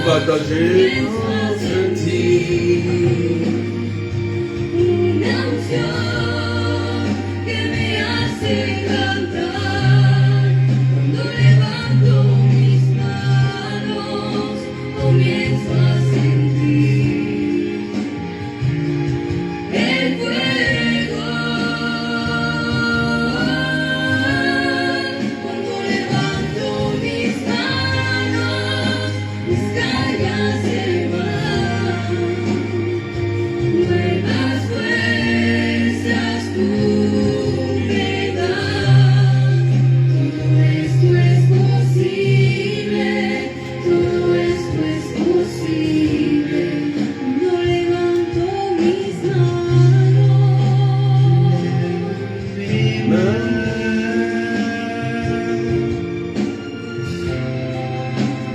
partager. Una unción que me hace cantar. Cuando levanto mis manos, comienzo a sentir el fuego. Cuando levanto mis manos, mis cargas se van. Nuevas fuerzas tú me das. Todo esto es posible, todo esto es posible. Cuando levanto mis manos.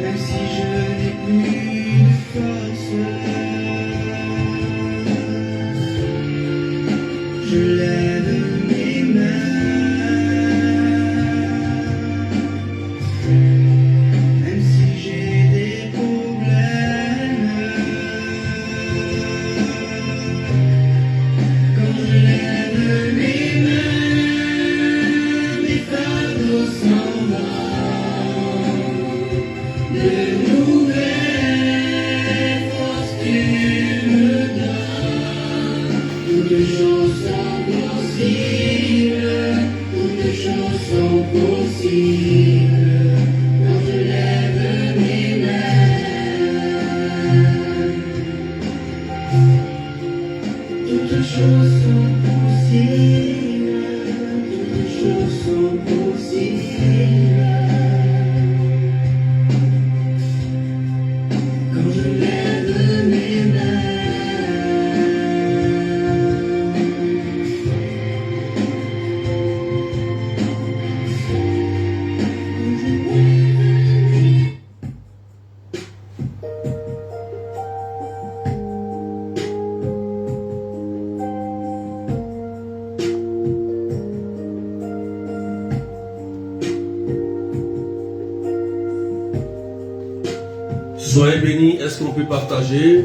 Même si je n'ai plus de force, je lève mes mains. Même si j'ai des problèmes, quand je lève mes mains, mes fardeaux s'en vont. De nouvelles forces tu me donnes. Toutes choses sont possibles, toutes choses sont possibles quand je lève mes mains. Toutes choses sont possibles, toutes choses sont possibles quand je lève mes mains. Soyez bénis, est-ce qu'on peut partager?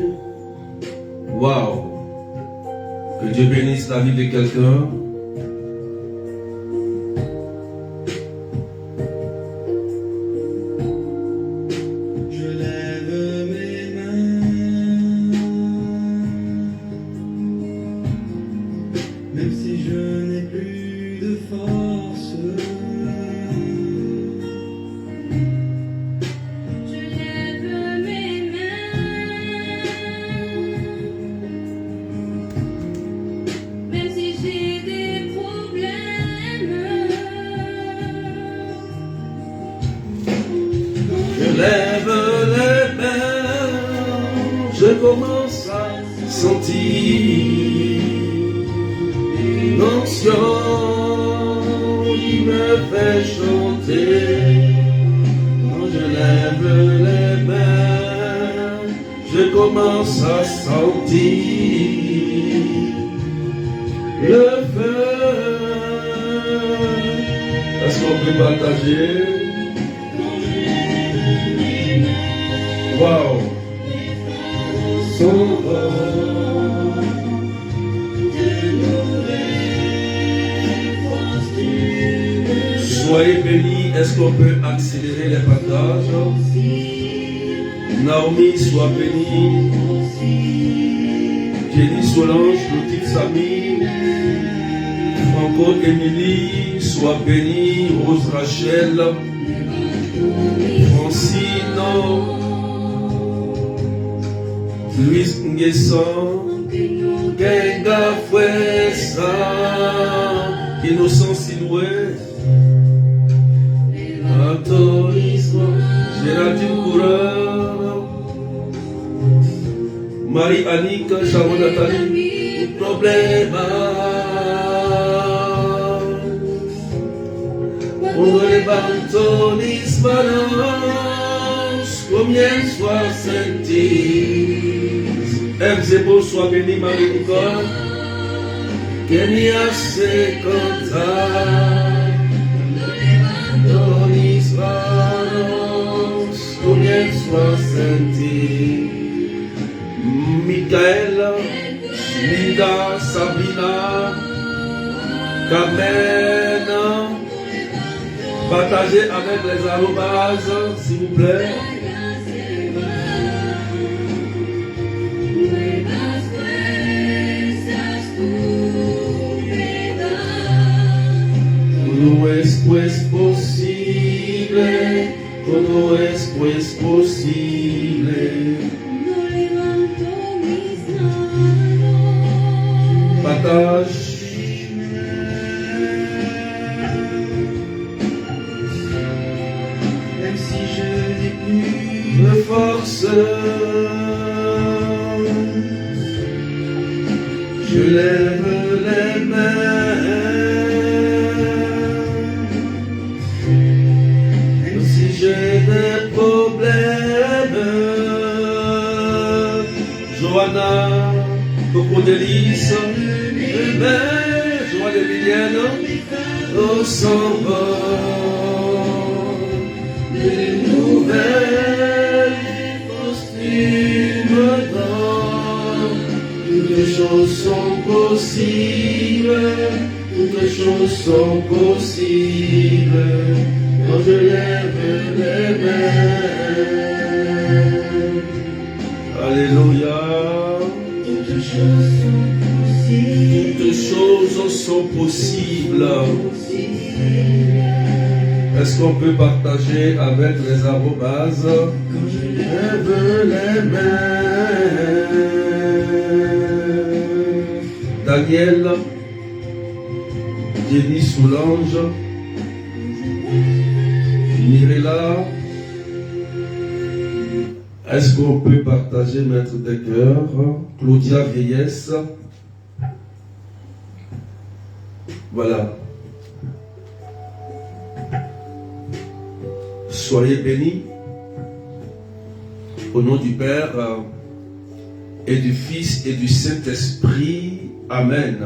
Waouh! Que Dieu bénisse la vie de quelqu'un. Je lève mes mains, même si je n'ai plus de force. Je lève mes mains, même si j'ai des problèmes. Je lève les mains, je commence à sentir une onction qui me fait chanter. Quand je lève les mains, je commence à sentir le feu. Est-ce qu'on peut partager? Wow! Son Soyez bénis, est-ce qu'on peut accélérer les partages? Naomi, sois bénie. Jenny Solange, petite Samy, Franco Émilie, sois bénie. Rose Rachel, Francine, Louise Nguesson, Genga Fouessa, Innocent Silhouette, Antonisme, Géraldine Coureur, Marie-Annick, Sharon Nathalie, problème. On levanto mis manos, combien soit sentis. Mzebo soit béni, Marie-Nicole, Kenya se cantar. On levanto mis manos, lumière soit scintille. Michael, Linda, Sabrina, Carmen, partagez avec les arrobases, s'il vous plaît. Nuevas fuerzas tú me das. Todo es pues posible, todo es pues posible. No levanto mis manos. Partage. Même si je n'ai plus De force, je lève les mains. Même si j'ai des problèmes, Johanna, Coco Délice, Joanne Emilienne, au s'en va. De nouvelles costumes d'or. Toutes choses sont possibles, toutes choses sont possibles quand je lève les mains. Alléluia. toutes choses sont possibles. Toutes choses sont possibles. Est-ce qu'on peut partager avec les arrobases? Quand je Lève les mains. Daniel, Jenny Soulange, Mirella. Est-ce qu'on peut partager Maître des cœurs? Claudia Vieillesse. Voilà. Soyez bénis au nom du Père et du Fils et du Saint-Esprit. Amen.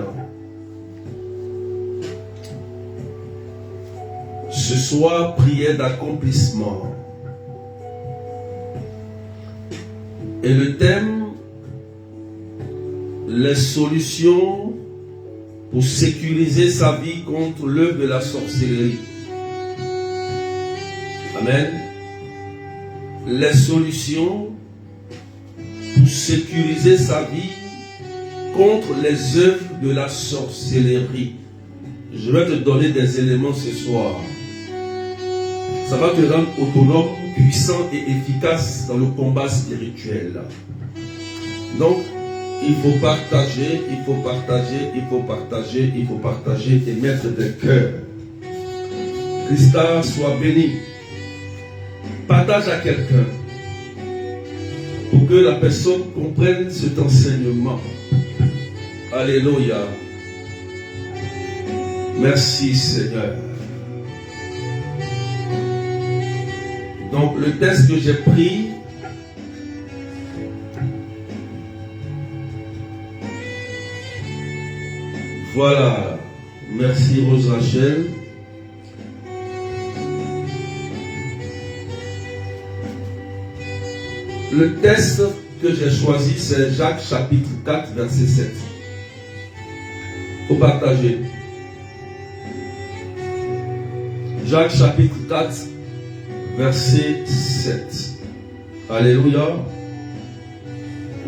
Ce soir, prière d'accomplissement. Et le thème, les solutions pour sécuriser sa vie contre l'œuvre de la sorcellerie. Amen. Les solutions pour sécuriser sa vie contre les œuvres de la sorcellerie. Je vais te donner des éléments ce soir. Ça va te rendre autonome, puissant et efficace dans le combat spirituel. Donc, il faut partager, il faut partager, il faut partager, il faut partager et mettre des cœurs. Christa, sois béni. Partage à quelqu'un pour que la personne comprenne cet enseignement. Alléluia. Merci Seigneur. Donc le texte que j'ai pris, voilà. Merci Rose Rachel. Le texte que j'ai choisi, c'est Jacques chapitre 4, verset 7. Il faut partager. Jacques chapitre 4, verset 7. Alléluia.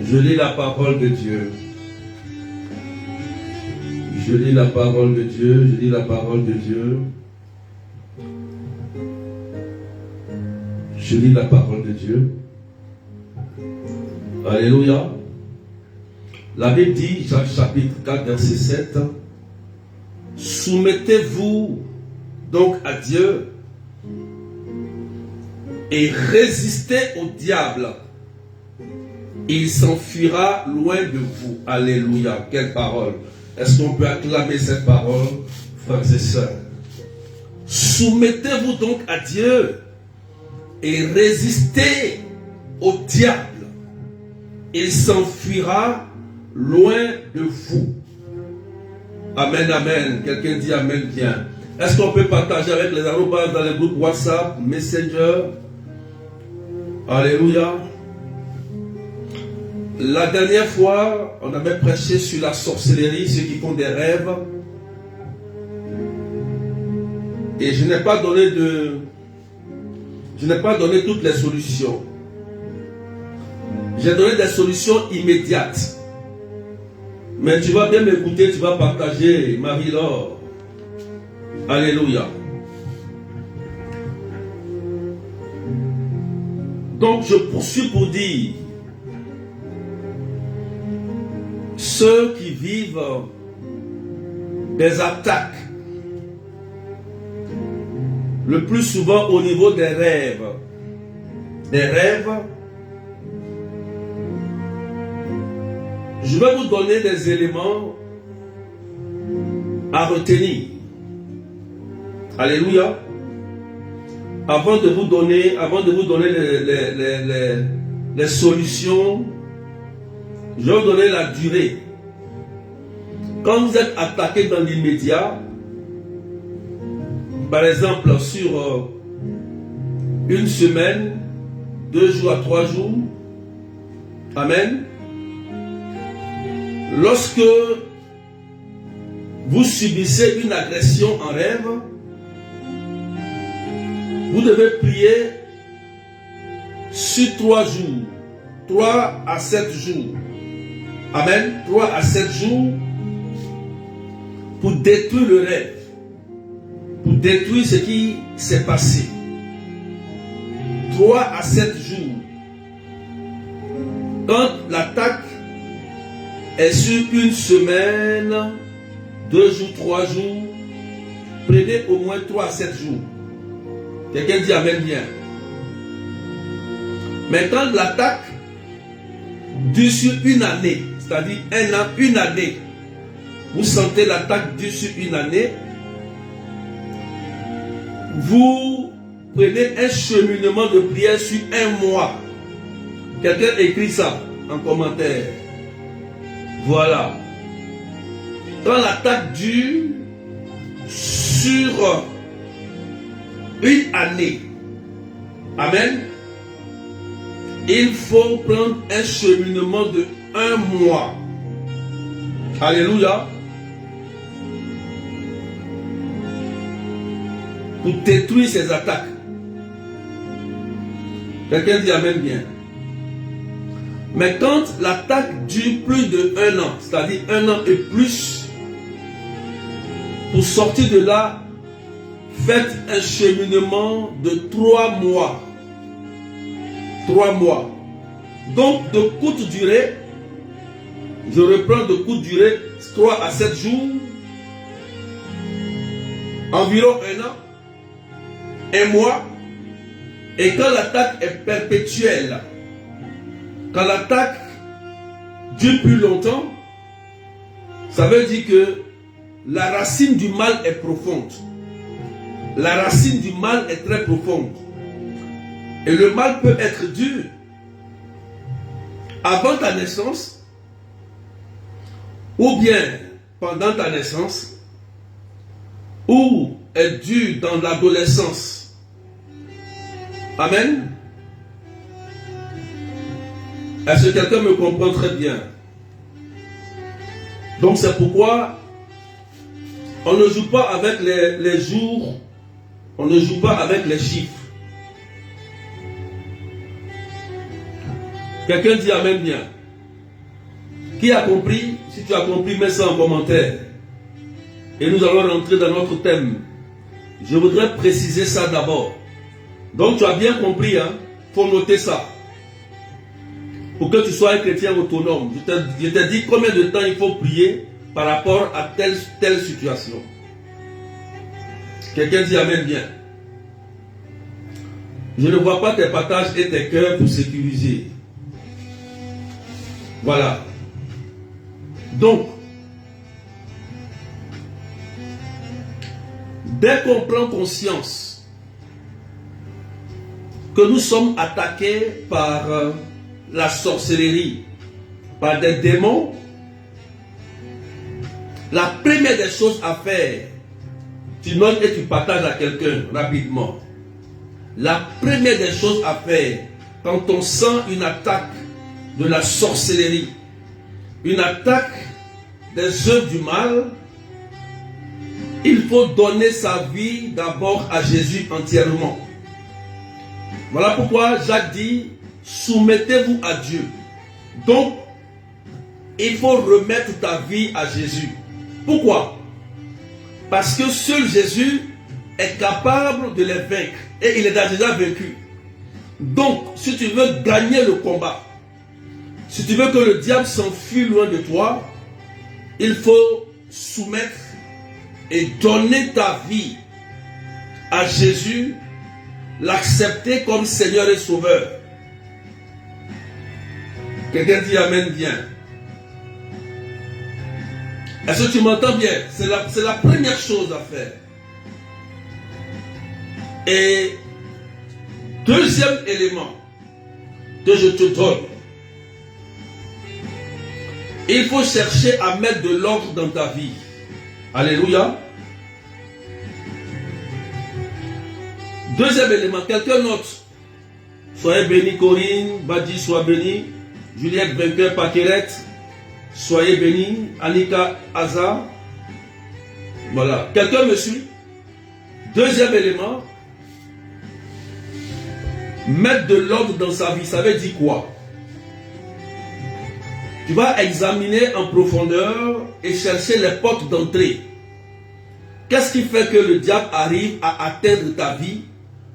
Je lis la parole de Dieu. Je lis la parole de Dieu. Je lis la parole de Dieu. Je lis la parole de Dieu. Alléluia. La Bible dit, Jacques chapitre 4, verset 7, soumettez-vous donc à Dieu et résistez au diable. Il s'enfuira loin de vous. Alléluia. Quelle parole. Est-ce qu'on peut acclamer cette parole, frères et sœurs? Soumettez-vous donc à Dieu et résistez au diable. Il s'enfuira loin de vous. Amen, amen. Quelqu'un dit amen bien. Est-ce qu'on peut partager avec les arrobas dans les groupes WhatsApp, Messenger? Alléluia. La dernière fois, on avait prêché sur la sorcellerie, ceux qui font des rêves. Et je n'ai pas donné toutes les solutions. J'ai donné des solutions immédiates. Mais tu vas bien m'écouter, tu vas partager, Marie-Laure. Alléluia. Donc je poursuis pour dire, ceux qui vivent des attaques, le plus souvent au niveau des rêves, je vais vous donner des éléments à retenir. Alléluia. Avant de vous donner les solutions, je vais vous donner la durée. Quand vous êtes attaqué dans l'immédiat, par exemple sur une semaine, 2 jours à 3 jours, amen. Lorsque vous subissez une agression en rêve, vous devez prier sur 3 jours, 3 à 7 jours. Amen. 3 à 7 jours pour détruire le rêve, pour détruire ce qui s'est passé. 3 à 7 jours. Quand l'attaque est sur une semaine, 2 jours, 3 jours, prenez au moins 3 à 7 jours. Quelqu'un dit amen bien. Mais quand l'attaque dure sur une année, c'est-à-dire 1 an, une année, vous sentez l'attaque dure sur une année, vous prenez un cheminement de prière sur 1 mois. Quelqu'un écrit ça en commentaire. Voilà. Quand l'attaque dure sur une année, amen, il faut prendre un cheminement de 1 mois. Alléluia. Pour détruire ces attaques. Quelqu'un dit amen bien. Mais quand l'attaque dure plus de 1 an, c'est-à-dire 1 an et plus, pour sortir de là, faites un cheminement de 3 mois. 3 mois. Donc de courte durée, je reprends de courte durée, 3 à 7 jours, environ 1 an, 1 mois, et quand l'attaque est perpétuelle, quand l'attaque dure plus longtemps, ça veut dire que la racine du mal est profonde. La racine du mal est très profonde. Et le mal peut être dur avant ta naissance, ou bien pendant ta naissance, ou est dur dans l'adolescence. Amen. Est-ce que quelqu'un me comprend très bien? Donc c'est pourquoi on ne joue pas avec les jours, on ne joue pas avec les chiffres. Quelqu'un dit amen bien. Qui a compris? Si tu as compris, mets ça en commentaire. Et nous allons rentrer dans notre thème. Je voudrais préciser ça d'abord. Donc tu as bien compris, hein? Faut noter ça. Pour que tu sois un chrétien autonome. Je t'ai dit combien de temps il faut prier par rapport à telle situation. Quelqu'un dit amen bien. Je ne vois pas tes partages et tes cœurs pour sécuriser. Voilà. Donc, dès qu'on prend conscience que nous sommes attaqués par la sorcellerie, par des démons, la première des choses à faire, tu notes et tu partages à quelqu'un rapidement. La première des choses à faire, quand on sent une attaque de la sorcellerie, une attaque des œuvres du mal, il faut donner sa vie d'abord à Jésus entièrement. Voilà pourquoi Jacques dit, soumettez-vous à Dieu. Donc, il faut remettre ta vie à Jésus. Pourquoi? Parce que seul Jésus est capable de les vaincre. Et il les a déjà vaincus. Donc, si tu veux gagner le combat, si tu veux que le diable s'enfuit loin de toi, il faut soumettre et donner ta vie à Jésus, l'accepter comme Seigneur et Sauveur. Quelqu'un dit Amen bien. Est-ce que tu m'entends bien? C'est la première chose à faire. Et deuxième élément que je te donne, il faut chercher à mettre de l'ordre dans ta vie. Alléluia. Deuxième élément, quelqu'un note. Soyez bénis Corinne, Badi soit béni, Juliette Vainqueur Paquerette, soyez bénis, Annika Aza. Voilà, quelqu'un me suit. Deuxième élément, mettre de l'ordre dans sa vie, ça veut dire quoi? Tu vas examiner en profondeur et chercher les portes d'entrée. Qu'est-ce qui fait que le diable arrive à atteindre ta vie,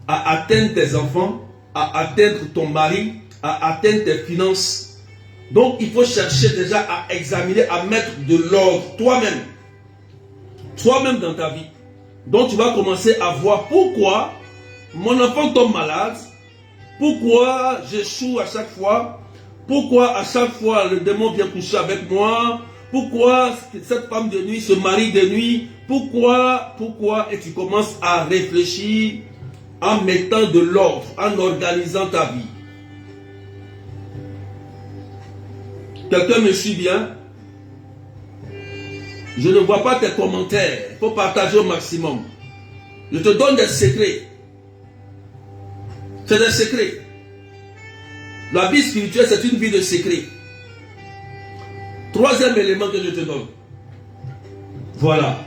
à atteindre tes enfants, à atteindre ton mari, à atteindre tes finances? Donc il faut chercher déjà à examiner, à mettre de l'ordre toi-même. Toi-même dans ta vie. Donc tu vas commencer à voir pourquoi mon enfant tombe malade, pourquoi j'échoue à chaque fois, pourquoi à chaque fois le démon vient coucher avec moi, pourquoi cette femme de nuit se marie de nuit, pourquoi, et tu commences à réfléchir en mettant de l'ordre, en organisant ta vie. Quelqu'un me suit bien? Je ne vois pas tes commentaires, il faut partager au maximum. Je te donne des secrets. C'est des secrets. La vie spirituelle, c'est une vie de secrets. Troisième élément que je te donne. Voilà.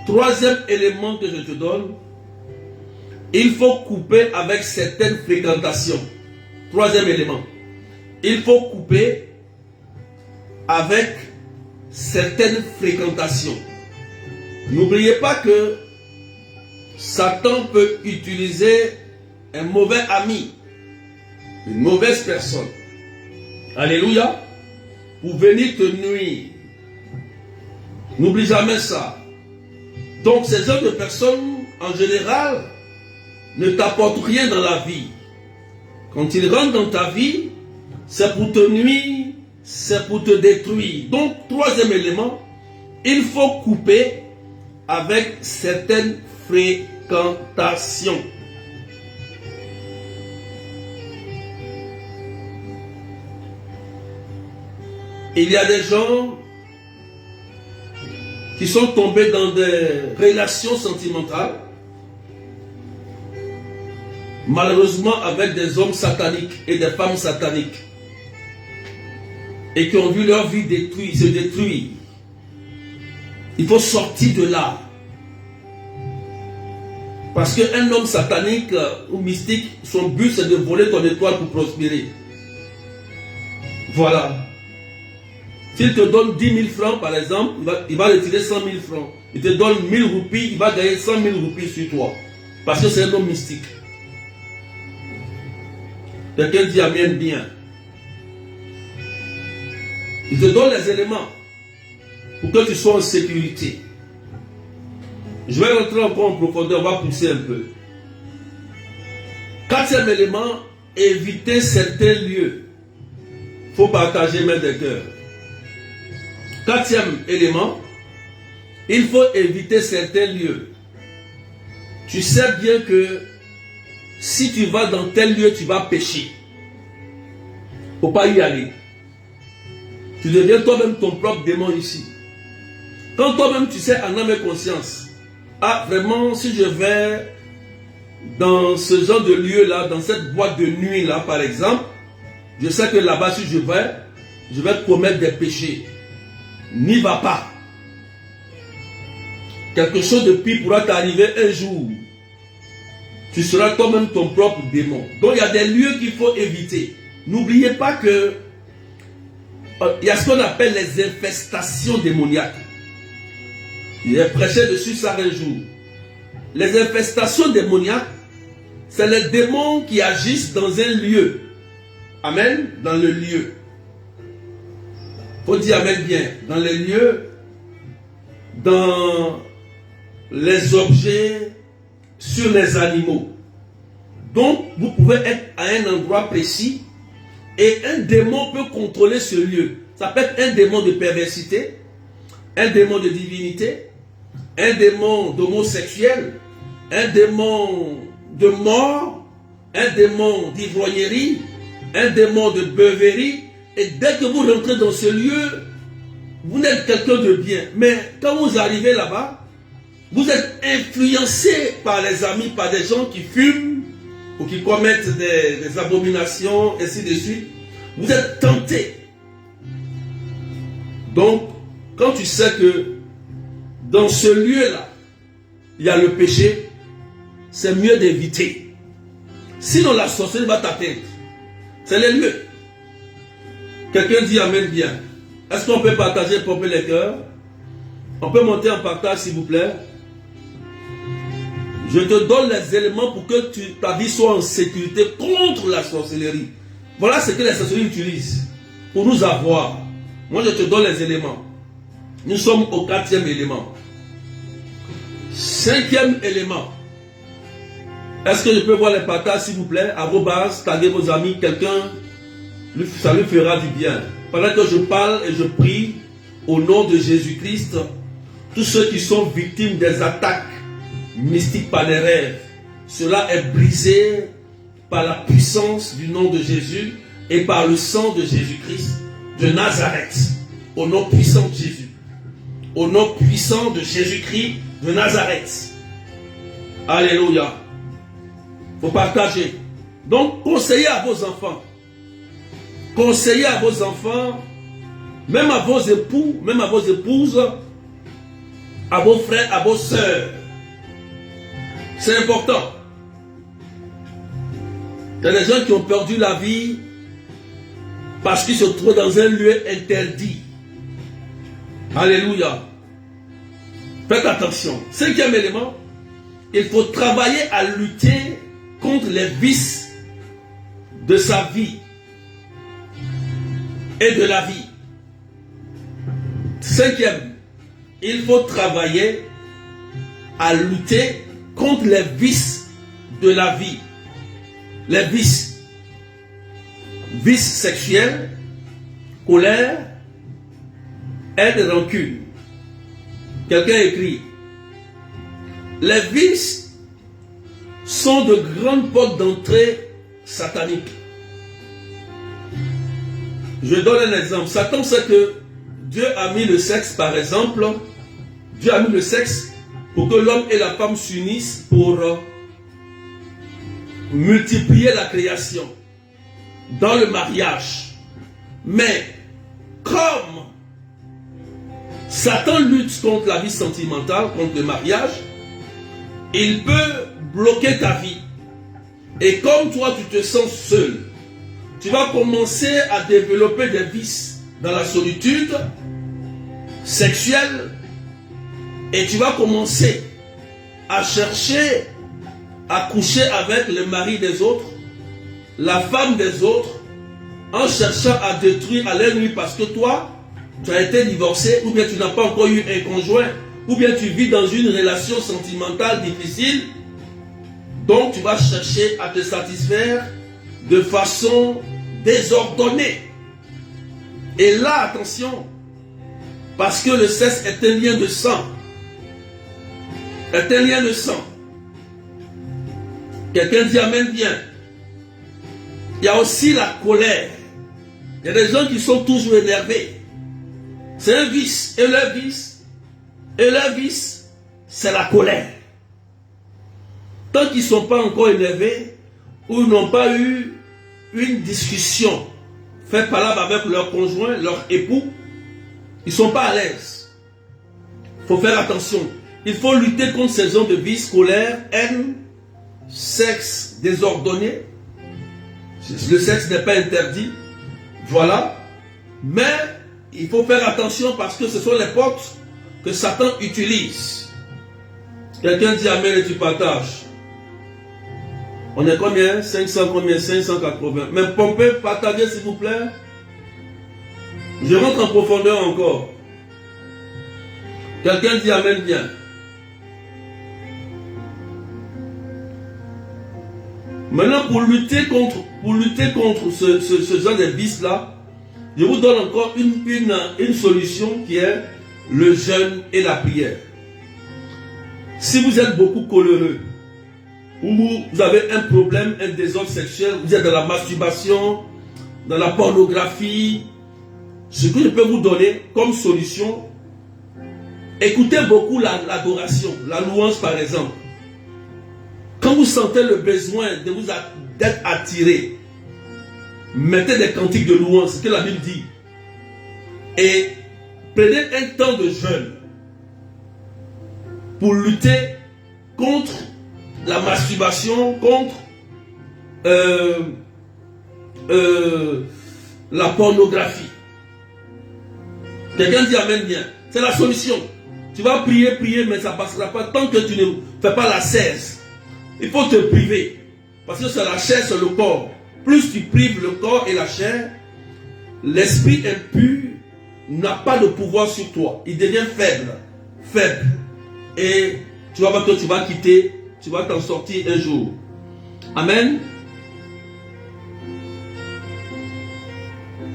Troisième élément que je te donne. Il faut couper avec certaines fréquentations. Troisième élément. Il faut couper avec certaines fréquentations. N'oubliez pas que Satan peut utiliser un mauvais ami, une mauvaise personne. Alléluia. Pour venir te nuire. N'oublie jamais ça. Donc ces genres de personnes, en général, ne t'apportent rien dans la vie. Quand ils rentrent dans ta vie, c'est pour te nuire, c'est pour te détruire. Donc, troisième élément, il faut couper avec certaines fréquentations. Il y a des gens qui sont tombés dans des relations sentimentales, malheureusement avec des hommes sataniques et des femmes sataniques, et qui ont vu leur vie se détruire. Il faut sortir de là. Parce qu'un homme satanique ou mystique, son but c'est de voler ton étoile pour prospérer. Voilà. S'il te donne 10 000 francs par exemple, il va retirer 100 000 francs. Il te donne 1000 roupies, il va gagner 100 000 roupies sur toi. Parce que c'est un homme mystique. Quelqu'un dit Amen bien. Il te donne les éléments pour que tu sois en sécurité. Je vais rentrer encore en profondeur, on va pousser un peu. Quatrième élément, éviter certains lieux. Il faut partager main des cœurs. Quatrième élément, il faut éviter certains lieux. Tu sais bien que si tu vas dans tel lieu, tu vas pécher. Il ne faut pas y aller. Tu deviens toi-même ton propre démon ici. Quand toi-même tu sais en âme et conscience, ah vraiment si je vais dans ce genre de lieu-là, dans cette boîte de nuit-là, par exemple, je sais que là-bas, si je vais commettre des péchés. N'y va pas. Quelque chose de pire pourra t'arriver un jour. Tu seras toi-même ton propre démon. Donc il y a des lieux qu'il faut éviter. N'oubliez pas que il y a ce qu'on appelle les infestations démoniaques. J'ai prêché dessus ça un jour. Les infestations démoniaques, c'est les démons qui agissent dans un lieu. Amen. Dans le lieu. Faut dire amen bien. Dans les lieux, dans les objets, sur les animaux. Donc, vous pouvez être à un endroit précis et un démon peut contrôler ce lieu. Ça peut être un démon de perversité, un démon de divinité, un démon d'homosexuel, un démon de mort, un démon d'ivrognerie, un démon de beuverie. Et dès que vous rentrez dans ce lieu, vous êtes quelqu'un de bien. Mais quand vous arrivez là-bas, vous êtes influencé par les amis, par des gens qui fument ou qui commettent des abominations, ainsi de suite. Vous êtes tenté. Donc, quand tu sais que dans ce lieu-là, il y a le péché, c'est mieux d'éviter. Sinon, la sorcellerie va t'atteindre. C'est les lieux. Quelqu'un dit amen bien. Est-ce qu'on peut partager pour les cœurs? On peut monter en partage, s'il vous plaît. Je te donne les éléments pour que ta vie soit en sécurité contre la sorcellerie. Voilà ce que les sorcelleries utilisent pour nous avoir. Moi, je te donne les éléments. Nous sommes au 4e élément. 5e élément. Est-ce que je peux voir les partages, s'il vous plaît? À vos bases, taguez vos amis, quelqu'un, ça lui fera du bien. Pendant que je parle et je prie au nom de Jésus-Christ, tous ceux qui sont victimes des attaques mystiques par les rêves, cela est brisé par la puissance du nom de Jésus et par le sang de Jésus-Christ de Nazareth. Au nom puissant de Jésus. Au nom puissant de Jésus-Christ de Nazareth. Alléluia. Il faut partager. Donc, conseillez à vos enfants. Conseillez à vos enfants, même à vos époux, même à vos épouses, à vos frères, à vos sœurs. C'est important. Il y a des gens qui ont perdu la vie parce qu'ils se trouvent dans un lieu interdit. Alléluia. Faites attention. 5e élément, il faut travailler à lutter contre les vices de sa vie et de la vie. 5e, il faut travailler à lutter contre les vices de la vie. Les vices. Vices sexuels, colère, haine et rancune. Quelqu'un écrit: les vices sont de grandes portes d'entrée sataniques. Je donne un exemple. Satan sait que Dieu a mis le sexe, par exemple. Dieu a mis le sexe pour que l'homme et la femme s'unissent pour multiplier la création dans le mariage. Mais comme Satan lutte contre la vie sentimentale, contre le mariage, il peut bloquer ta vie. Et comme toi, tu te sens seul, tu vas commencer à développer des vices dans la solitude sexuelle et tu vas commencer à chercher à coucher avec le mari des autres, la femme des autres, en cherchant à détruire à leur nuit parce que toi, tu as été divorcé ou bien tu n'as pas encore eu un conjoint ou bien tu vis dans une relation sentimentale difficile. Donc tu vas chercher à te satisfaire de façon désordonnée. Et là, attention, parce que le sexe est un lien de sang. Est un lien de sang. Quelqu'un dit amen bien. Il y a aussi la colère. Il y a des gens qui sont toujours énervés. C'est un vice. Et leur vice, c'est la colère. Tant qu'ils ne sont pas encore énervés, ou n'ont pas eu une discussion, fait palabre avec leur conjoint, leur époux, ils ne sont pas à l'aise. Il faut faire attention. Il faut lutter contre ces genres de vices, colère, haine, sexe désordonné. Le sexe n'est pas interdit. Voilà. Mais il faut faire attention parce que ce sont les portes que Satan utilise. Quelqu'un dit amen et tu partages. On est combien? 500 combien? 580. Mais pompez, partagez s'il vous plaît. Je rentre en profondeur encore. Quelqu'un dit amen bien. Maintenant, pour lutter contre ce genre de vices-là, je vous donne encore une solution qui est le jeûne et la prière. Si vous êtes beaucoup coléreux, ou vous avez un problème, un désordre sexuel, vous êtes dans la masturbation, dans la pornographie, ce que je peux vous donner comme solution, écoutez beaucoup l'adoration, la louange par exemple. Quand vous sentez le besoin d'être attiré, mettez des cantiques de louange, c'est ce que la Bible dit. Et prenez un temps de jeûne pour lutter contre la masturbation, contre la pornographie. Quelqu'un dit amen bien. C'est la solution. Tu vas prier, mais ça ne passera pas tant que tu ne fais pas la cesse. Il faut te priver. Parce que c'est la chair, c'est le corps. Plus tu prives le corps et la chair, l'esprit impur n'a pas de pouvoir sur toi. Il devient faible. Et tu vas voir que tu vas quitter, tu vas t'en sortir un jour. Amen.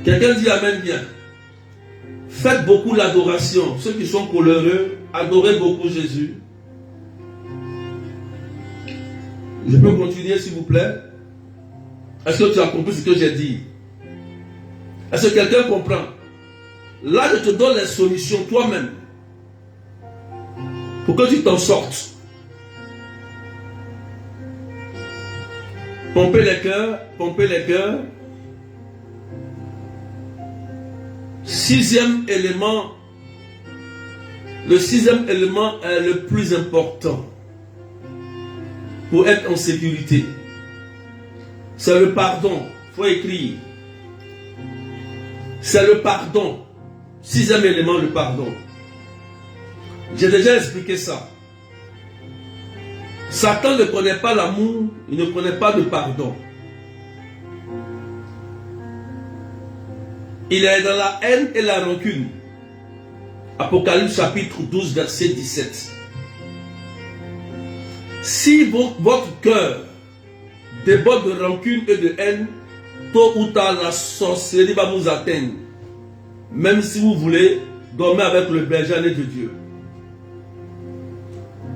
Quelqu'un dit amen bien. Faites beaucoup l'adoration. Ceux qui sont coléreux, adorez beaucoup Jésus. Je peux continuer s'il vous plaît? Est-ce que tu as compris ce que j'ai dit? Est-ce que quelqu'un comprend? Là, je te donne les solutions toi-même pour que tu t'en sortes. Pompez les cœurs. Sixième élément. Le sixième élément est le plus important pour être en sécurité. C'est le pardon. Il faut écrire. C'est le pardon. Sixième élément, le pardon. J'ai déjà expliqué ça. Satan ne connaît pas l'amour, il ne connaît pas le pardon. Il est dans la haine et la rancune. Apocalypse chapitre 12, verset 17. Si votre cœur déborde de rancune et de haine, tôt ou tard la sorcellerie va vous atteindre. Même si vous voulez dormir avec le berger de Dieu.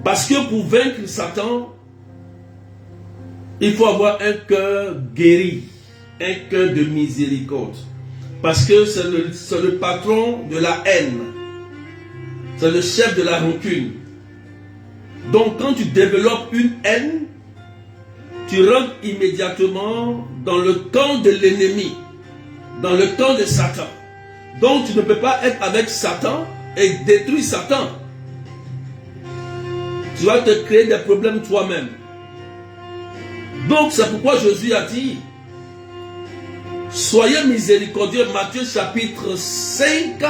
Parce que pour vaincre Satan, il faut avoir un cœur guéri, un cœur de miséricorde. Parce que c'est le patron de la haine. C'est le chef de la rancune. Donc quand tu développes une haine, tu rentres immédiatement dans le camp de l'ennemi, dans le camp de Satan. Donc tu ne peux pas être avec Satan et détruire Satan. Tu vas te créer des problèmes toi-même. Donc c'est pourquoi Jésus a dit, soyez miséricordieux, Matthieu chapitre 5,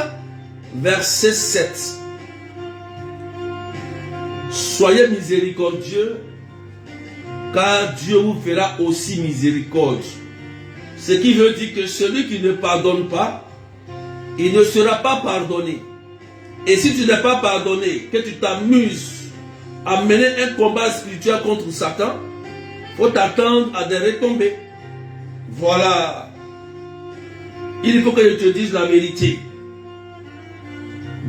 verset 7. Soyez miséricordieux, car Dieu vous fera aussi miséricorde. Ce qui veut dire que celui qui ne pardonne pas, il ne sera pas pardonné. Et si tu n'es pas pardonné, que tu t'amuses à mener un combat spirituel contre Satan, il faut t'attendre à des retombées. Voilà. Il faut que je te dise la vérité.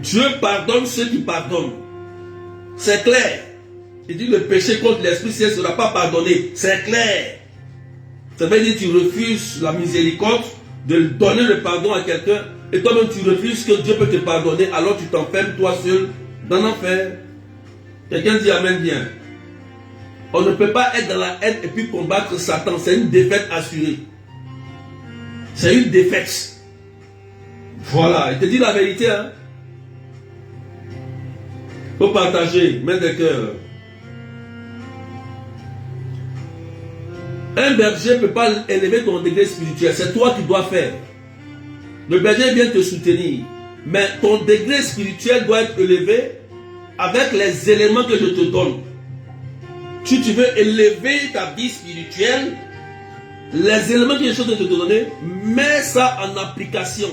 Dieu pardonne ceux qui pardonnent. C'est clair. Il dit le péché contre l'Esprit Saint ne sera pas pardonné. C'est clair. Ça veut dire que tu refuses la miséricorde de donner le pardon à quelqu'un et toi-même tu refuses que Dieu peut te pardonner, alors tu t'enfermes toi seul dans l'enfer. Quelqu'un dit amen bien. On ne peut pas être dans la haine et puis combattre Satan. C'est une défaite assurée. C'est une défaite. Voilà, il te dit la vérité. Hein? Faut partager, mettre des cœurs. Un berger ne peut pas élever ton degré spirituel. C'est toi qui dois faire. Le berger vient te soutenir. Mais ton degré spirituel doit être élevé avec les éléments que je te donne. Si tu veux élever ta vie spirituelle, les éléments que je suis en train de te donner, mets ça en application.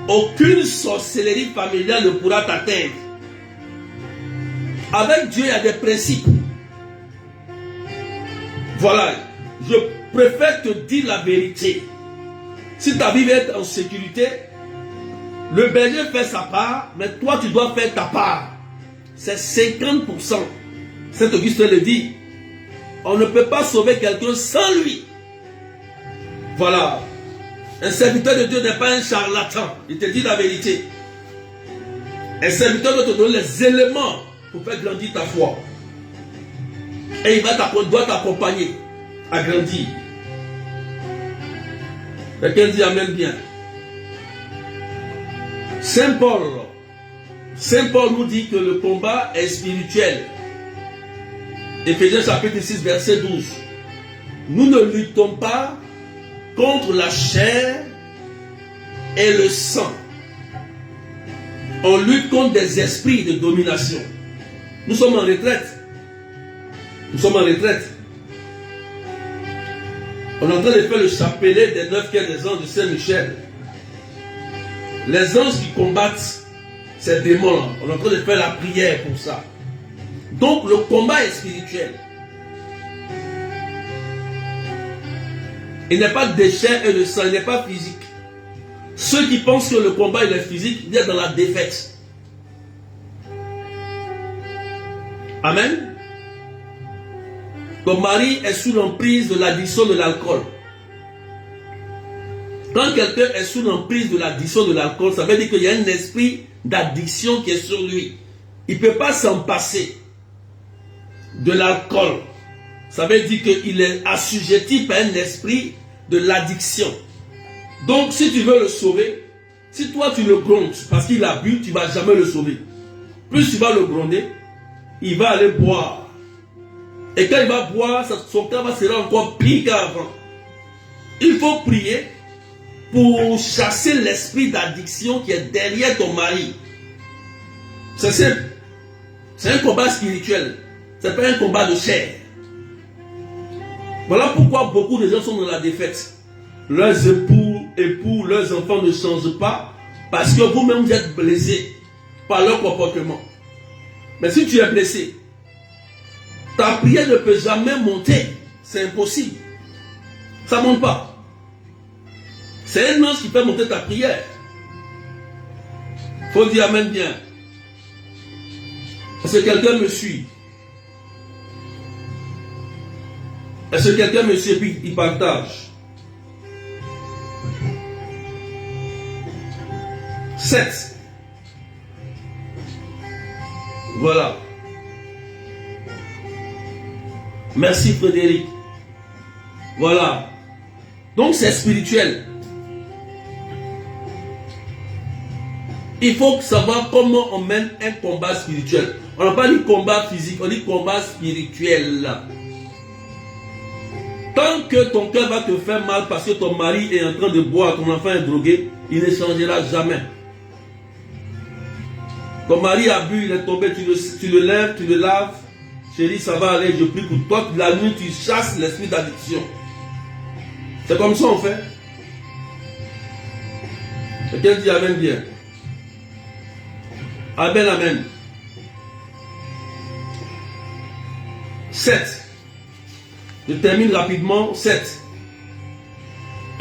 Aucune sorcellerie familiale ne pourra t'atteindre. Avec Dieu, il y a des principes. Voilà. Je préfère te dire la vérité. Si ta vie va être en sécurité, le berger fait sa part, mais toi tu dois faire ta part. C'est 50%. Saint Augustin le dit. On ne peut pas sauver quelqu'un sans lui. Voilà. Un serviteur de Dieu n'est pas un charlatan. Il te dit la vérité. Un serviteur doit te donner les éléments pour faire grandir ta foi. Et il doit t'accompagner à grandir. Quelqu'un dit amen bien. Saint Paul nous dit que le combat est spirituel. Éphésiens chapitre 6 verset 12. Nous ne luttons pas contre la chair et le sang. On lutte contre des esprits de domination. Nous sommes en retraite. Nous sommes en retraite. On est en train de faire le chapelet des 9 quais des anges de Saint-Michel. Les anges qui combattent ces démons-là, on est en train de faire la prière pour ça. Donc le combat est spirituel. Il n'est pas de chair et de sang, il n'est pas physique. Ceux qui pensent que le combat est physique, ils sont dans la défaite. Amen. Ton mari est sous l'emprise de l'addiction de l'alcool. Quand quelqu'un est sous l'emprise de l'addiction de l'alcool, ça veut dire qu'il y a un esprit d'addiction qui est sur lui. Il ne peut pas s'en passer de l'alcool. Ça veut dire qu'il est assujetti par un esprit de l'addiction. Donc si tu veux le sauver, si toi tu le grondes parce qu'il a bu, tu ne vas jamais le sauver. Plus tu vas le gronder, il va aller boire. Et quand il va boire, son cœur va se rendre encore pire qu'avant. Il faut prier pour chasser l'esprit d'addiction qui est derrière ton mari. C'est simple. C'est un combat spirituel. Ce n'est pas un combat de chair. Voilà pourquoi beaucoup de gens sont dans la défaite. Leurs époux, leurs enfants ne changent pas parce que vous-même vous êtes blessés par leur comportement. Mais si tu es blessé, ta prière ne peut jamais monter. C'est impossible. Ça ne monte pas. C'est un ange qui peut monter ta prière. Il faut dire amen bien. Est-ce que quelqu'un me suit? Est-ce que quelqu'un me suit et puis il partage? 7. Voilà. Merci Frédéric. Voilà. Donc c'est spirituel. Il faut savoir comment on mène un combat spirituel. On n'a pas dit combat physique, on dit combat spirituel. Tant que ton cœur va te faire mal parce que ton mari est en train de boire, ton enfant est drogué, il ne changera jamais. Ton mari a bu, il est tombé, tu le lèves, tu le laves. Chérie, ça va aller, je prie pour toi. La nuit, tu chasses l'esprit d'addiction. C'est comme ça on fait. Quelqu'un dit amen bien. Amen, amen. 7. Je termine rapidement. 7.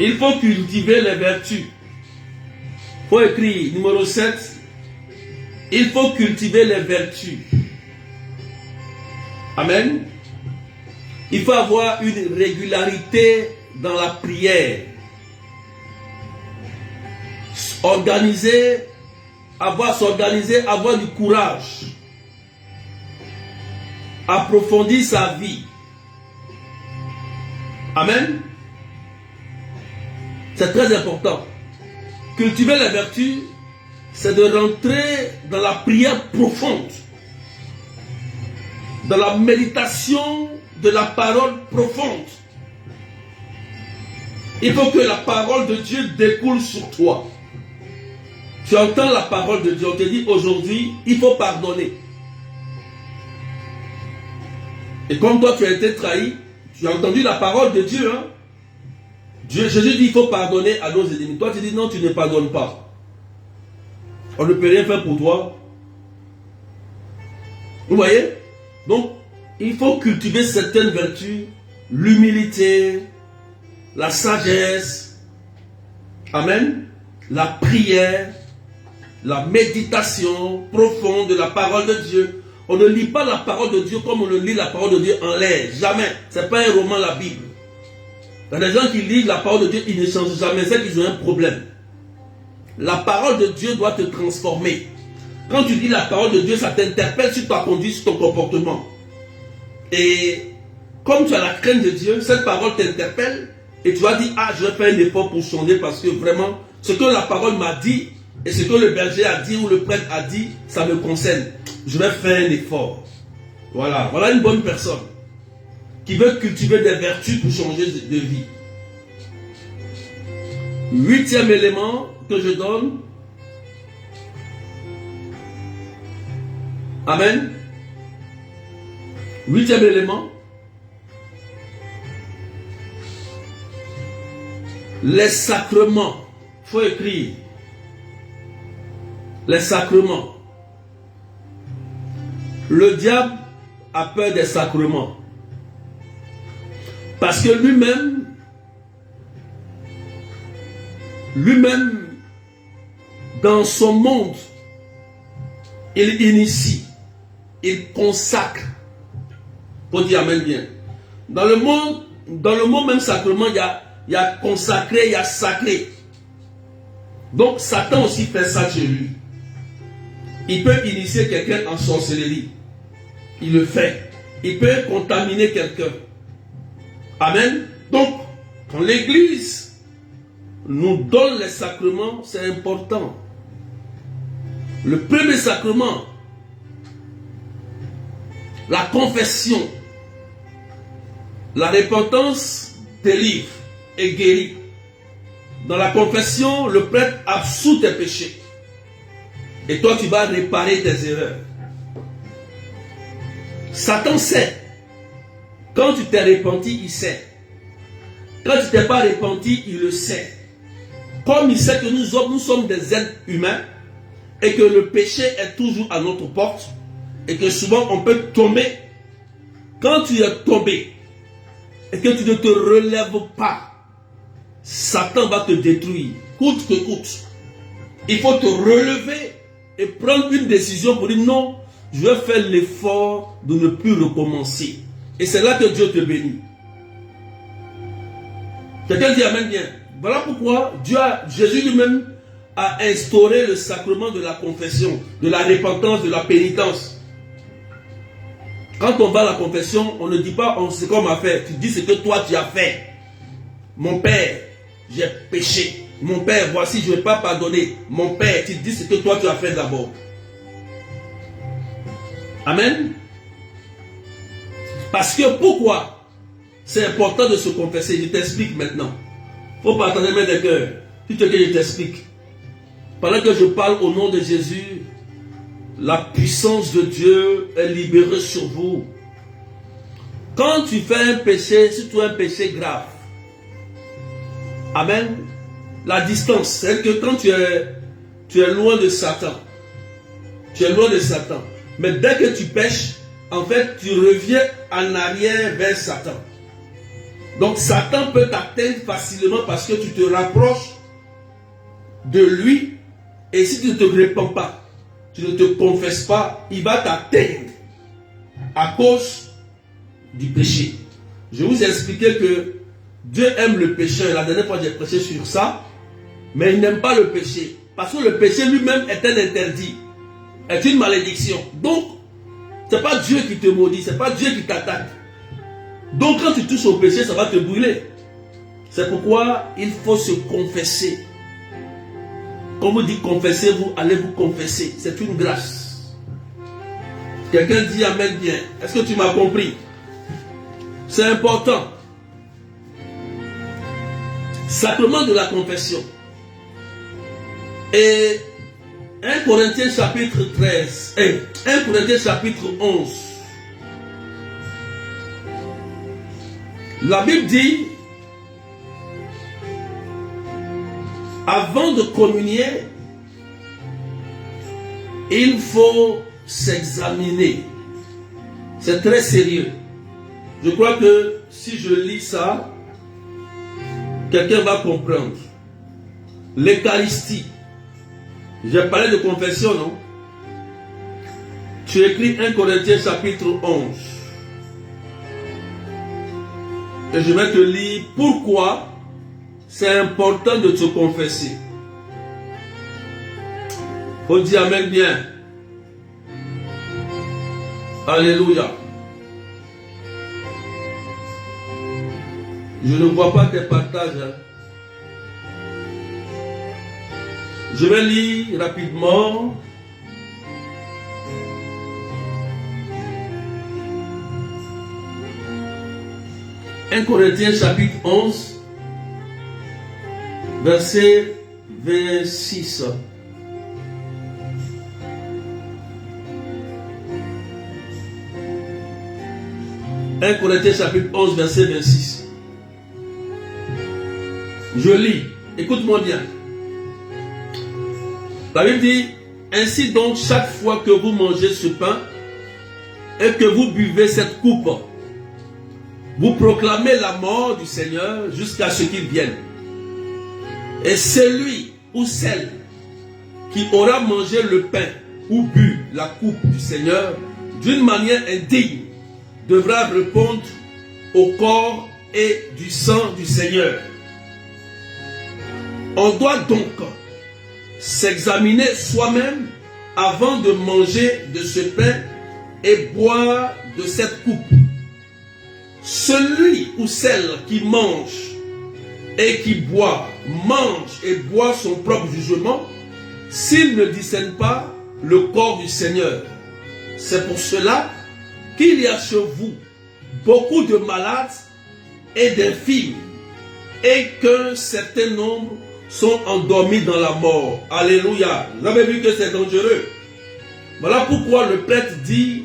Il faut cultiver les vertus. Il faut écrire numéro 7. Il faut cultiver les vertus. Amen. Il faut avoir une régularité dans la prière. s'organiser, avoir du courage. approfondir sa vie. Amen. C'est très important. Cultiver la vertu, c'est de rentrer dans la prière profonde, dans la méditation de la parole profonde. Il faut que la parole de Dieu découle sur toi. Tu entends la parole de Dieu, on te dit aujourd'hui, il faut pardonner. Et comme toi tu as été trahi, tu as entendu la parole de Dieu, hein? Jésus dit il faut pardonner à nos ennemis. Toi tu dis non, tu ne pardonnes pas. On ne peut rien faire pour toi. Vous voyez? Donc, il faut cultiver certaines vertus, l'humilité, la sagesse, amen, la prière, la méditation profonde de la parole de Dieu. On ne lit pas la parole de Dieu comme on le lit la parole de Dieu en l'air. Jamais. Ce n'est pas un roman, la Bible. Il y a des gens qui lisent la parole de Dieu, ils ne changent jamais. C'est qu'ils ont un problème. La parole de Dieu doit te transformer. Quand tu lis la parole de Dieu, ça t'interpelle sur ta conduite, sur ton comportement. Et comme tu as la crainte de Dieu, cette parole t'interpelle et tu vas dire, ah, je vais faire un effort pour changer parce que vraiment, ce que la parole m'a dit et ce que le berger a dit ou le prêtre a dit, ça me concerne. Je vais faire un effort. Voilà, voilà une bonne personne qui veut cultiver des vertus pour changer de vie. 8e élément que je donne. Amen. 8e élément. Les sacrements. Il faut écrire. Les sacrements. Le diable a peur des sacrements. Parce que lui-même, dans son monde, il initie, il consacre. Pour dire amen bien. Dans le mot même sacrement, il y a consacré, il y a sacré. Donc Satan aussi fait ça chez lui. Il peut initier quelqu'un en sorcellerie. Il le fait. Il peut contaminer quelqu'un. Amen. Donc, quand l'Église nous donne les sacrements, c'est important. Le premier sacrement, la confession, la repentance délivre et guérit. Dans la confession, le prêtre absout tes péchés. Et toi, tu vas réparer tes erreurs. Satan sait. Quand tu t'es repenti, il sait. Quand tu t'es pas repenti, il le sait. Comme il sait que nous sommes des êtres humains et que le péché est toujours à notre porte et que souvent on peut tomber. Quand tu es tombé et que tu ne te relèves pas, Satan va te détruire, coûte que coûte. Il faut te relever et prendre une décision pour dire non, je vais faire l'effort de ne plus recommencer. Et c'est là que Dieu te bénit. Quelqu'un dit amen bien. Voilà pourquoi Jésus lui-même a instauré le sacrement de la confession, de la repentance, de la pénitence. Quand on va à la confession, on ne dit pas on sait qu'on m'a fait. Tu dis ce que toi tu as fait. Mon père, j'ai péché. Mon père, voici, je ne vais pas pardonner. Mon père, tu dis ce que toi tu as fait d'abord. Amen. Parce que pourquoi c'est important de se confesser? Je t'explique maintenant. Il ne faut pas attendre mes des cœurs. Tout ce que je t'explique. Pendant que je parle au nom de Jésus, la puissance de Dieu est libérée sur vous. Quand tu fais un péché, surtout un péché grave, amen, la distance, c'est que quand tu es loin de Satan, tu es loin de Satan. Mais dès que tu pêches, en fait, tu reviens en arrière vers Satan. Donc Satan peut t'atteindre facilement parce que tu te rapproches de lui. Et si tu ne te répands pas, tu ne te confesses pas, il va t'atteindre à cause du péché. Je vous ai expliqué que Dieu aime le pécheur. La dernière fois j'ai prêché sur ça. Mais il n'aime pas le péché. Parce que le péché lui-même est un interdit. Est une malédiction. Donc, Ce n'est pas Dieu qui te maudit, ce n'est pas Dieu qui t'attaque. Donc quand tu touches au péché, ça va te brûler. C'est pourquoi il faut se confesser. Quand vous dites confessez-vous, allez vous confesser. C'est une grâce. Quelqu'un dit amen bien. Est-ce que tu m'as compris? C'est important. Sacrement de la confession. Et 1 Corinthiens chapitre 13. 1 Corinthiens chapitre 11. La Bible dit, avant de communier, il faut s'examiner. C'est très sérieux. Je crois que si je lis ça, quelqu'un va comprendre. L'Eucharistie. J'ai parlé de confession, non? Tu écris 1 Corinthiens chapitre 11. Et je vais te lire pourquoi c'est important de te confesser. Faut dire amen bien. Alléluia. Je ne vois pas tes partages. Hein. Je vais lire rapidement. « 1 Corinthiens chapitre 11, verset 26. « 1 Corinthiens chapitre 11, verset 26. Je lis. Écoute-moi bien. La Bible dit, ainsi donc, chaque fois que vous mangez ce pain et que vous buvez cette coupe, vous proclamez la mort du Seigneur jusqu'à ce qu'il vienne. Et celui ou celle qui aura mangé le pain ou bu la coupe du Seigneur d'une manière indigne devra répondre au corps et du sang du Seigneur. On doit donc s'examiner soi-même avant de manger de ce pain et boire de cette coupe. Celui ou celle qui mange et qui boit, mange et boit son propre jugement, s'il ne discerne pas le corps du Seigneur. C'est pour cela qu'il y a chez vous beaucoup de malades et d'infirmes, et qu'un certain nombre sont endormis dans la mort. Alléluia. Vous avez vu que c'est dangereux. Voilà pourquoi le prêtre dit,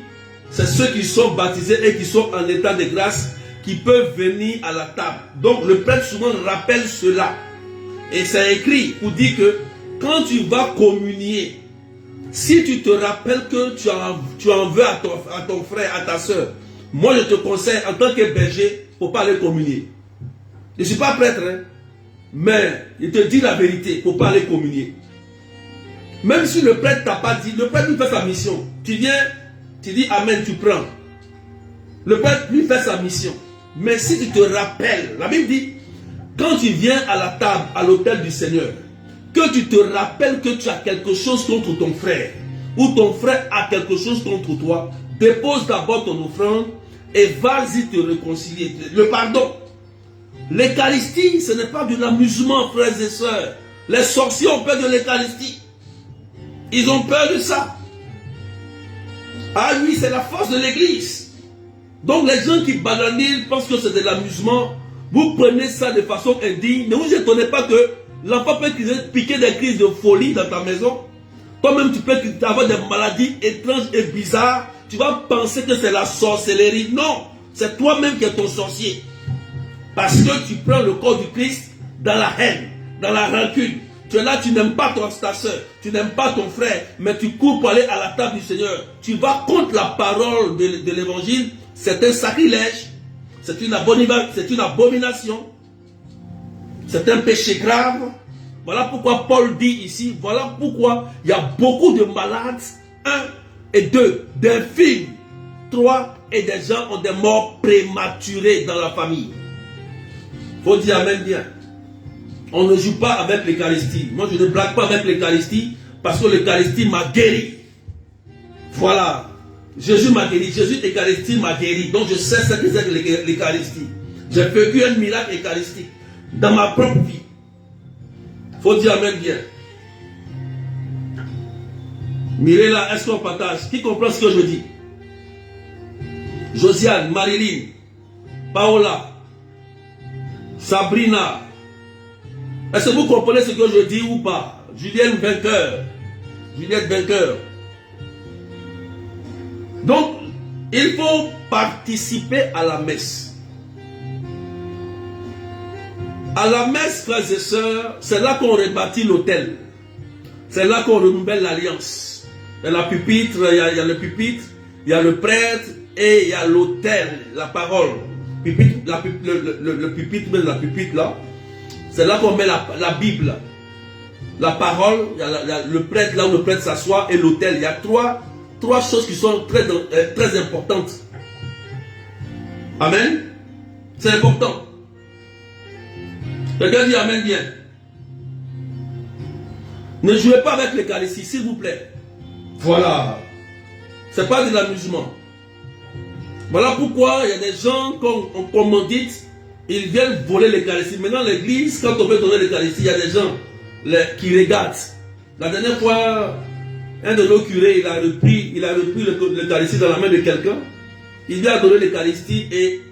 c'est ceux qui sont baptisés et qui sont en état de grâce qui peuvent venir à la table. Donc le prêtre souvent rappelle cela. Et c'est écrit pour dire que quand tu vas communier, si tu te rappelles que tu en veux à ton frère, à ta soeur, moi je te conseille en tant que berger, il ne faut pas aller communier. Je ne suis pas prêtre, hein, mais je te dis la vérité, il ne faut pas aller communier. Même si le prêtre ne t'a pas dit, le prêtre lui fait sa mission. Tu viens, tu dis amen, tu prends. Le prêtre lui fait sa mission. Mais si tu te rappelles, la Bible dit, quand tu viens à la table, à l'autel du Seigneur, que tu te rappelles que tu as quelque chose contre ton frère, ou ton frère a quelque chose contre toi, dépose d'abord ton offrande et vas-y te réconcilier. Le pardon. L'Eucharistie, ce n'est pas de l'amusement, frères et sœurs. Les sorciers ont peur de l'Eucharistie. Ils ont peur de ça. Ah oui, c'est la force de l'Église. Donc les gens qui banalisent pensent que c'est de l'amusement. Vous prenez ça de façon indigne. Ne vous étonnez pas que l'enfant peut piquer des crises de folie dans ta maison. Toi-même tu peux avoir des maladies étranges et bizarres. Tu vas penser que c'est la sorcellerie. Non, c'est toi-même qui es ton sorcier. Parce que tu prends le corps du Christ dans la haine, dans la rancune. Tu es là, tu n'aimes pas ta soeur, tu n'aimes pas ton frère, mais tu cours pour aller à la table du Seigneur. Tu vas contre la parole de l'évangile. C'est un sacrilège, c'est une abomination, c'est un péché grave. Voilà pourquoi Paul dit ici, voilà pourquoi il y a beaucoup de malades, 1 et 2, d'infirmes, 3, et des gens ont des morts prématurées dans la famille. Il faut dire amen bien. On ne joue pas avec l'Eucharistie. Moi je ne blague pas avec l'Eucharistie parce que l'Eucharistie m'a guéri. Voilà. Jésus m'a guéri. Jésus Eucharistie m'a guéri. Donc je sais ce que c'est que l'Eucharistie. J'ai vécu un miracle eucharistique dans ma propre vie. Faut dire Amen bien. Mirella, est-ce qu'on partage? Qui comprend ce que je dis? Josiane, Marilyn, Paola, Sabrina. Est-ce que vous comprenez ce que je dis ou pas? Julienne Vainqueur. Juliette Vainqueur. Donc, il faut participer à la messe. À la messe, frères et sœurs, c'est là qu'on rebâtit l'autel. C'est là qu'on renouvelle l'alliance. Il y a la pupitre, il y a le pupitre, il y a le prêtre et il y a l'autel, la parole. Pupitre, le pupitre, même la pupitre là, c'est là qu'on met la Bible. La parole, il y a le prêtre, là où le prêtre s'assoit, et l'autel. Il y a trois choses qui sont très importantes. Amen. C'est important. Quelqu'un dit Amen bien. Ne jouez pas avec l'Eucharistie, s'il vous plaît. Voilà. Ce n'est pas de l'amusement. Voilà pourquoi il y a des gens, comme on dit, ils viennent voler l'Eucharistie. Maintenant, l'église, quand on veut donner l'Eucharistie, il y a des gens qui regardent. La dernière fois, un de nos curés, il a repris l'Eucharistie dans la main de quelqu'un. Il lui a donné l'Eucharistie et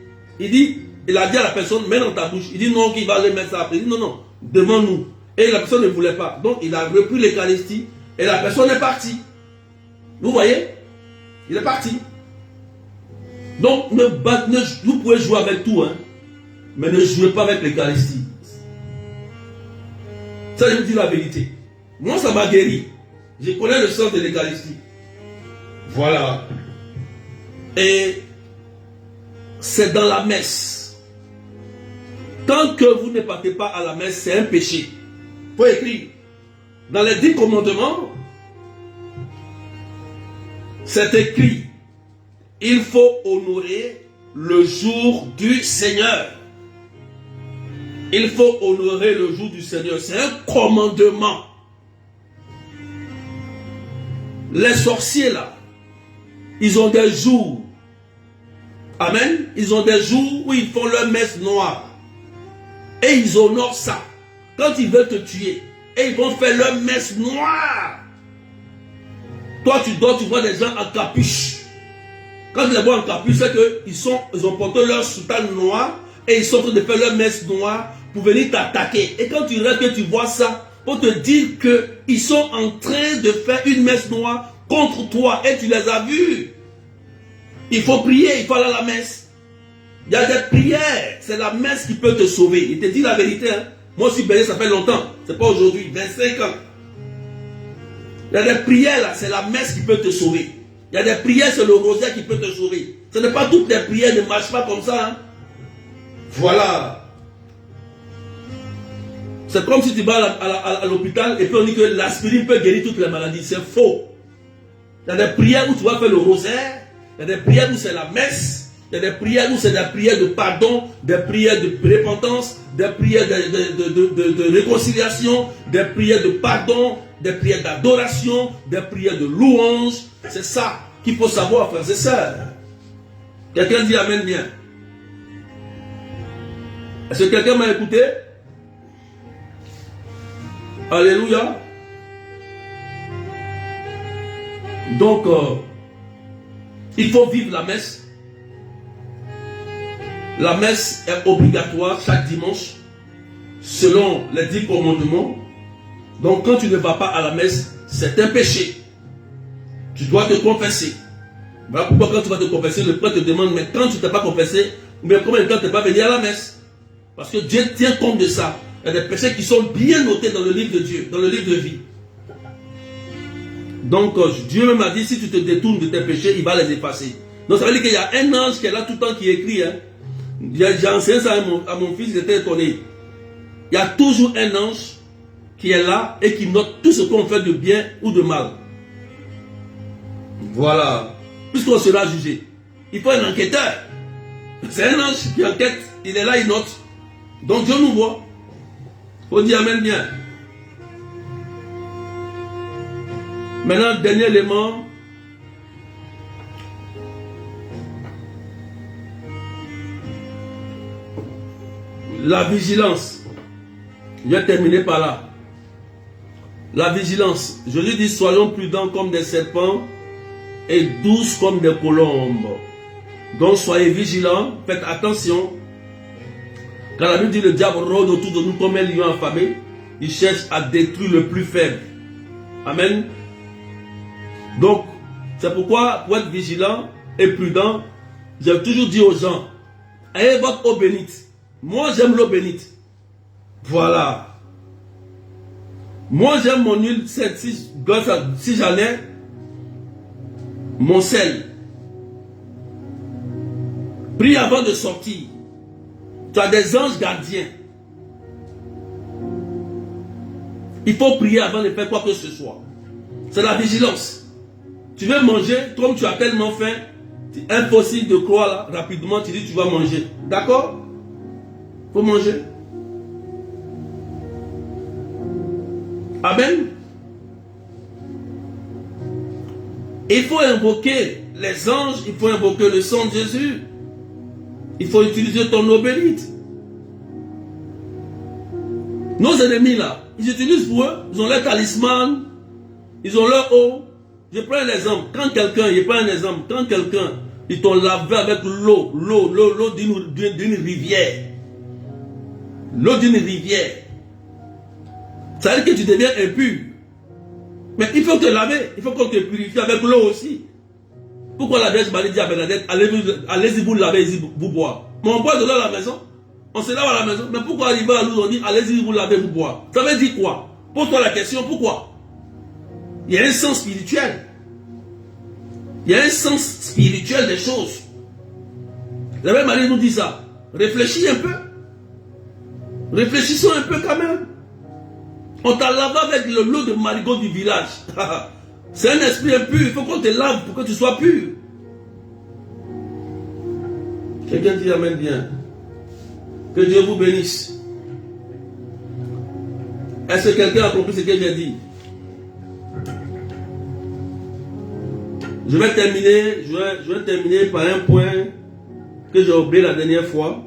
il a dit à la personne, mets dans ta bouche. Il dit non, qu'il va le mettre ça après. Il dit non, demande-nous. Et la personne ne voulait pas. Donc il a repris l'Eucharistie et la personne est partie. Vous voyez? Il est parti. Donc vous pouvez jouer avec tout, hein, mais ne jouez pas avec l'Eucharistie. Ça, je vous dis la vérité. Moi, ça m'a guéri. Je connais le sens de l'Eucharistie. Voilà. Et c'est dans la messe. Tant que vous ne partez pas à la messe, c'est un péché. Il faut écrire. Dans les 10 commandements, c'est écrit. Il faut honorer le jour du Seigneur. Il faut honorer le jour du Seigneur. C'est un commandement. Les sorciers là, ils ont des jours. Amen. Ils ont des jours où ils font leur messe noire. Et ils honorent ça. Quand ils veulent te tuer, et ils vont faire leur messe noire. Toi tu dors, tu vois des gens en capuche. Quand tu les vois en capuche, c'est qu'ils ont porté leur soutane noire et ils sont en train de faire leur messe noire pour venir t'attaquer. Et quand tu rêves que tu vois ça, pour te dire qu'ils sont en train de faire une messe noire contre toi et tu les as vus. Il faut prier, il faut aller à la messe. Il y a des prières, c'est la messe qui peut te sauver. Il te dit la vérité. Hein? Moi aussi, béni, ça fait longtemps. C'est pas aujourd'hui, 25 ans. Il y a des prières là, c'est la messe qui peut te sauver. Il y a des prières, c'est le rosaire qui peut te sauver. Ce n'est pas toutes les prières, ne marchent pas comme ça. Hein? Voilà. C'est comme si tu vas à l'hôpital et puis on dit que l'aspirine peut guérir toutes les maladies. C'est faux. Il y a des prières où tu vas faire le rosaire. Il y a des prières où c'est la messe. Il y a des prières où c'est des prières de pardon, des prières de repentance, des prières de réconciliation, des prières de pardon, des prières d'adoration, des prières de louange. C'est ça qu'il faut savoir, frères et sœurs. Quelqu'un dit Amen bien. Est-ce que quelqu'un m'a écouté? Alléluia. Donc, il faut vivre la messe. La messe est obligatoire chaque dimanche, selon les 10 commandements. Donc, quand tu ne vas pas à la messe, c'est un péché. Tu dois te confesser. Voilà pourquoi quand tu vas te confesser, le prêtre te demande, mais quand tu ne t'es pas confessé, mais combien de temps tu n'es pas venu à la messe? Parce que Dieu tient compte de ça. Il y a des péchés qui sont bien notés dans le livre de Dieu, dans le livre de vie. Donc, Dieu m'a dit, si tu te détournes de tes péchés, il va les effacer. Donc, ça veut dire qu'il y a un ange qui est là tout le temps qui écrit. Hein. J'ai enseigné ça à mon fils, j'étais étonné. Il y a toujours un ange qui est là et qui note tout ce qu'on fait de bien ou de mal. Voilà. Puisqu'on sera jugé. Il faut un enquêteur. C'est un ange qui enquête. Il est là, il note. Donc Dieu nous voit. Il faut dire Amen bien. Maintenant, dernier élément. La vigilance. Je vais terminer par là. La vigilance. Jésus dit, soyons prudents comme des serpents et douces comme des colombes. Donc soyez vigilants, faites attention. Quand la Bible dit le diable rôde autour de nous comme un lion affamé, il cherche à détruire le plus faible. Amen. Donc, c'est pourquoi, pour être vigilant et prudent, j'ai toujours dit aux gens, ayez votre eau bénite. Moi, j'aime l'eau bénite. Voilà. Moi, j'aime mon huile, si j'en ai, mon sel. Prie avant de sortir. Tu as des anges gardiens. Il faut prier avant de faire quoi que ce soit. C'est la vigilance. Tu veux manger, comme tu as tellement faim, impossible de croire là, rapidement, tu dis tu vas manger. D'accord? Il faut manger. Amen. Il faut invoquer les anges, il faut invoquer le sang de Jésus. Il faut utiliser ton eau bénite. Nos ennemis là, ils utilisent pour eux, ils ont leur talisman, ils ont leur eau. Je prends un exemple. Quand quelqu'un, ils t'ont lavé avec l'eau d'une rivière. L'eau d'une rivière. Ça veut dire que tu deviens impur. Mais il faut te laver, il faut qu'on te purifie avec l'eau aussi. Pourquoi la Vierge Marie dit à Bernadette, allez-y vous laver, allez-y vous boire. Mais on boit de l'eau à la maison. On se lave à la maison. Mais pourquoi arriver à nous, on dit, allez-y vous laver, vous boire. Ça veut dire quoi? Pose-toi la question, pourquoi? Il y a un sens spirituel. Il y a un sens spirituel des choses. La Vierge Marie nous dit ça. Réfléchis un peu. Réfléchissons un peu quand même. On t'a lavé avec le lot de marigots du village. C'est un esprit impur. Il faut qu'on te lave pour que tu sois pur. Quelqu'un dit amen bien. Que Dieu vous bénisse. Est-ce que quelqu'un a compris ce que j'ai dit? Je vais terminer par un point que j'ai oublié la dernière fois.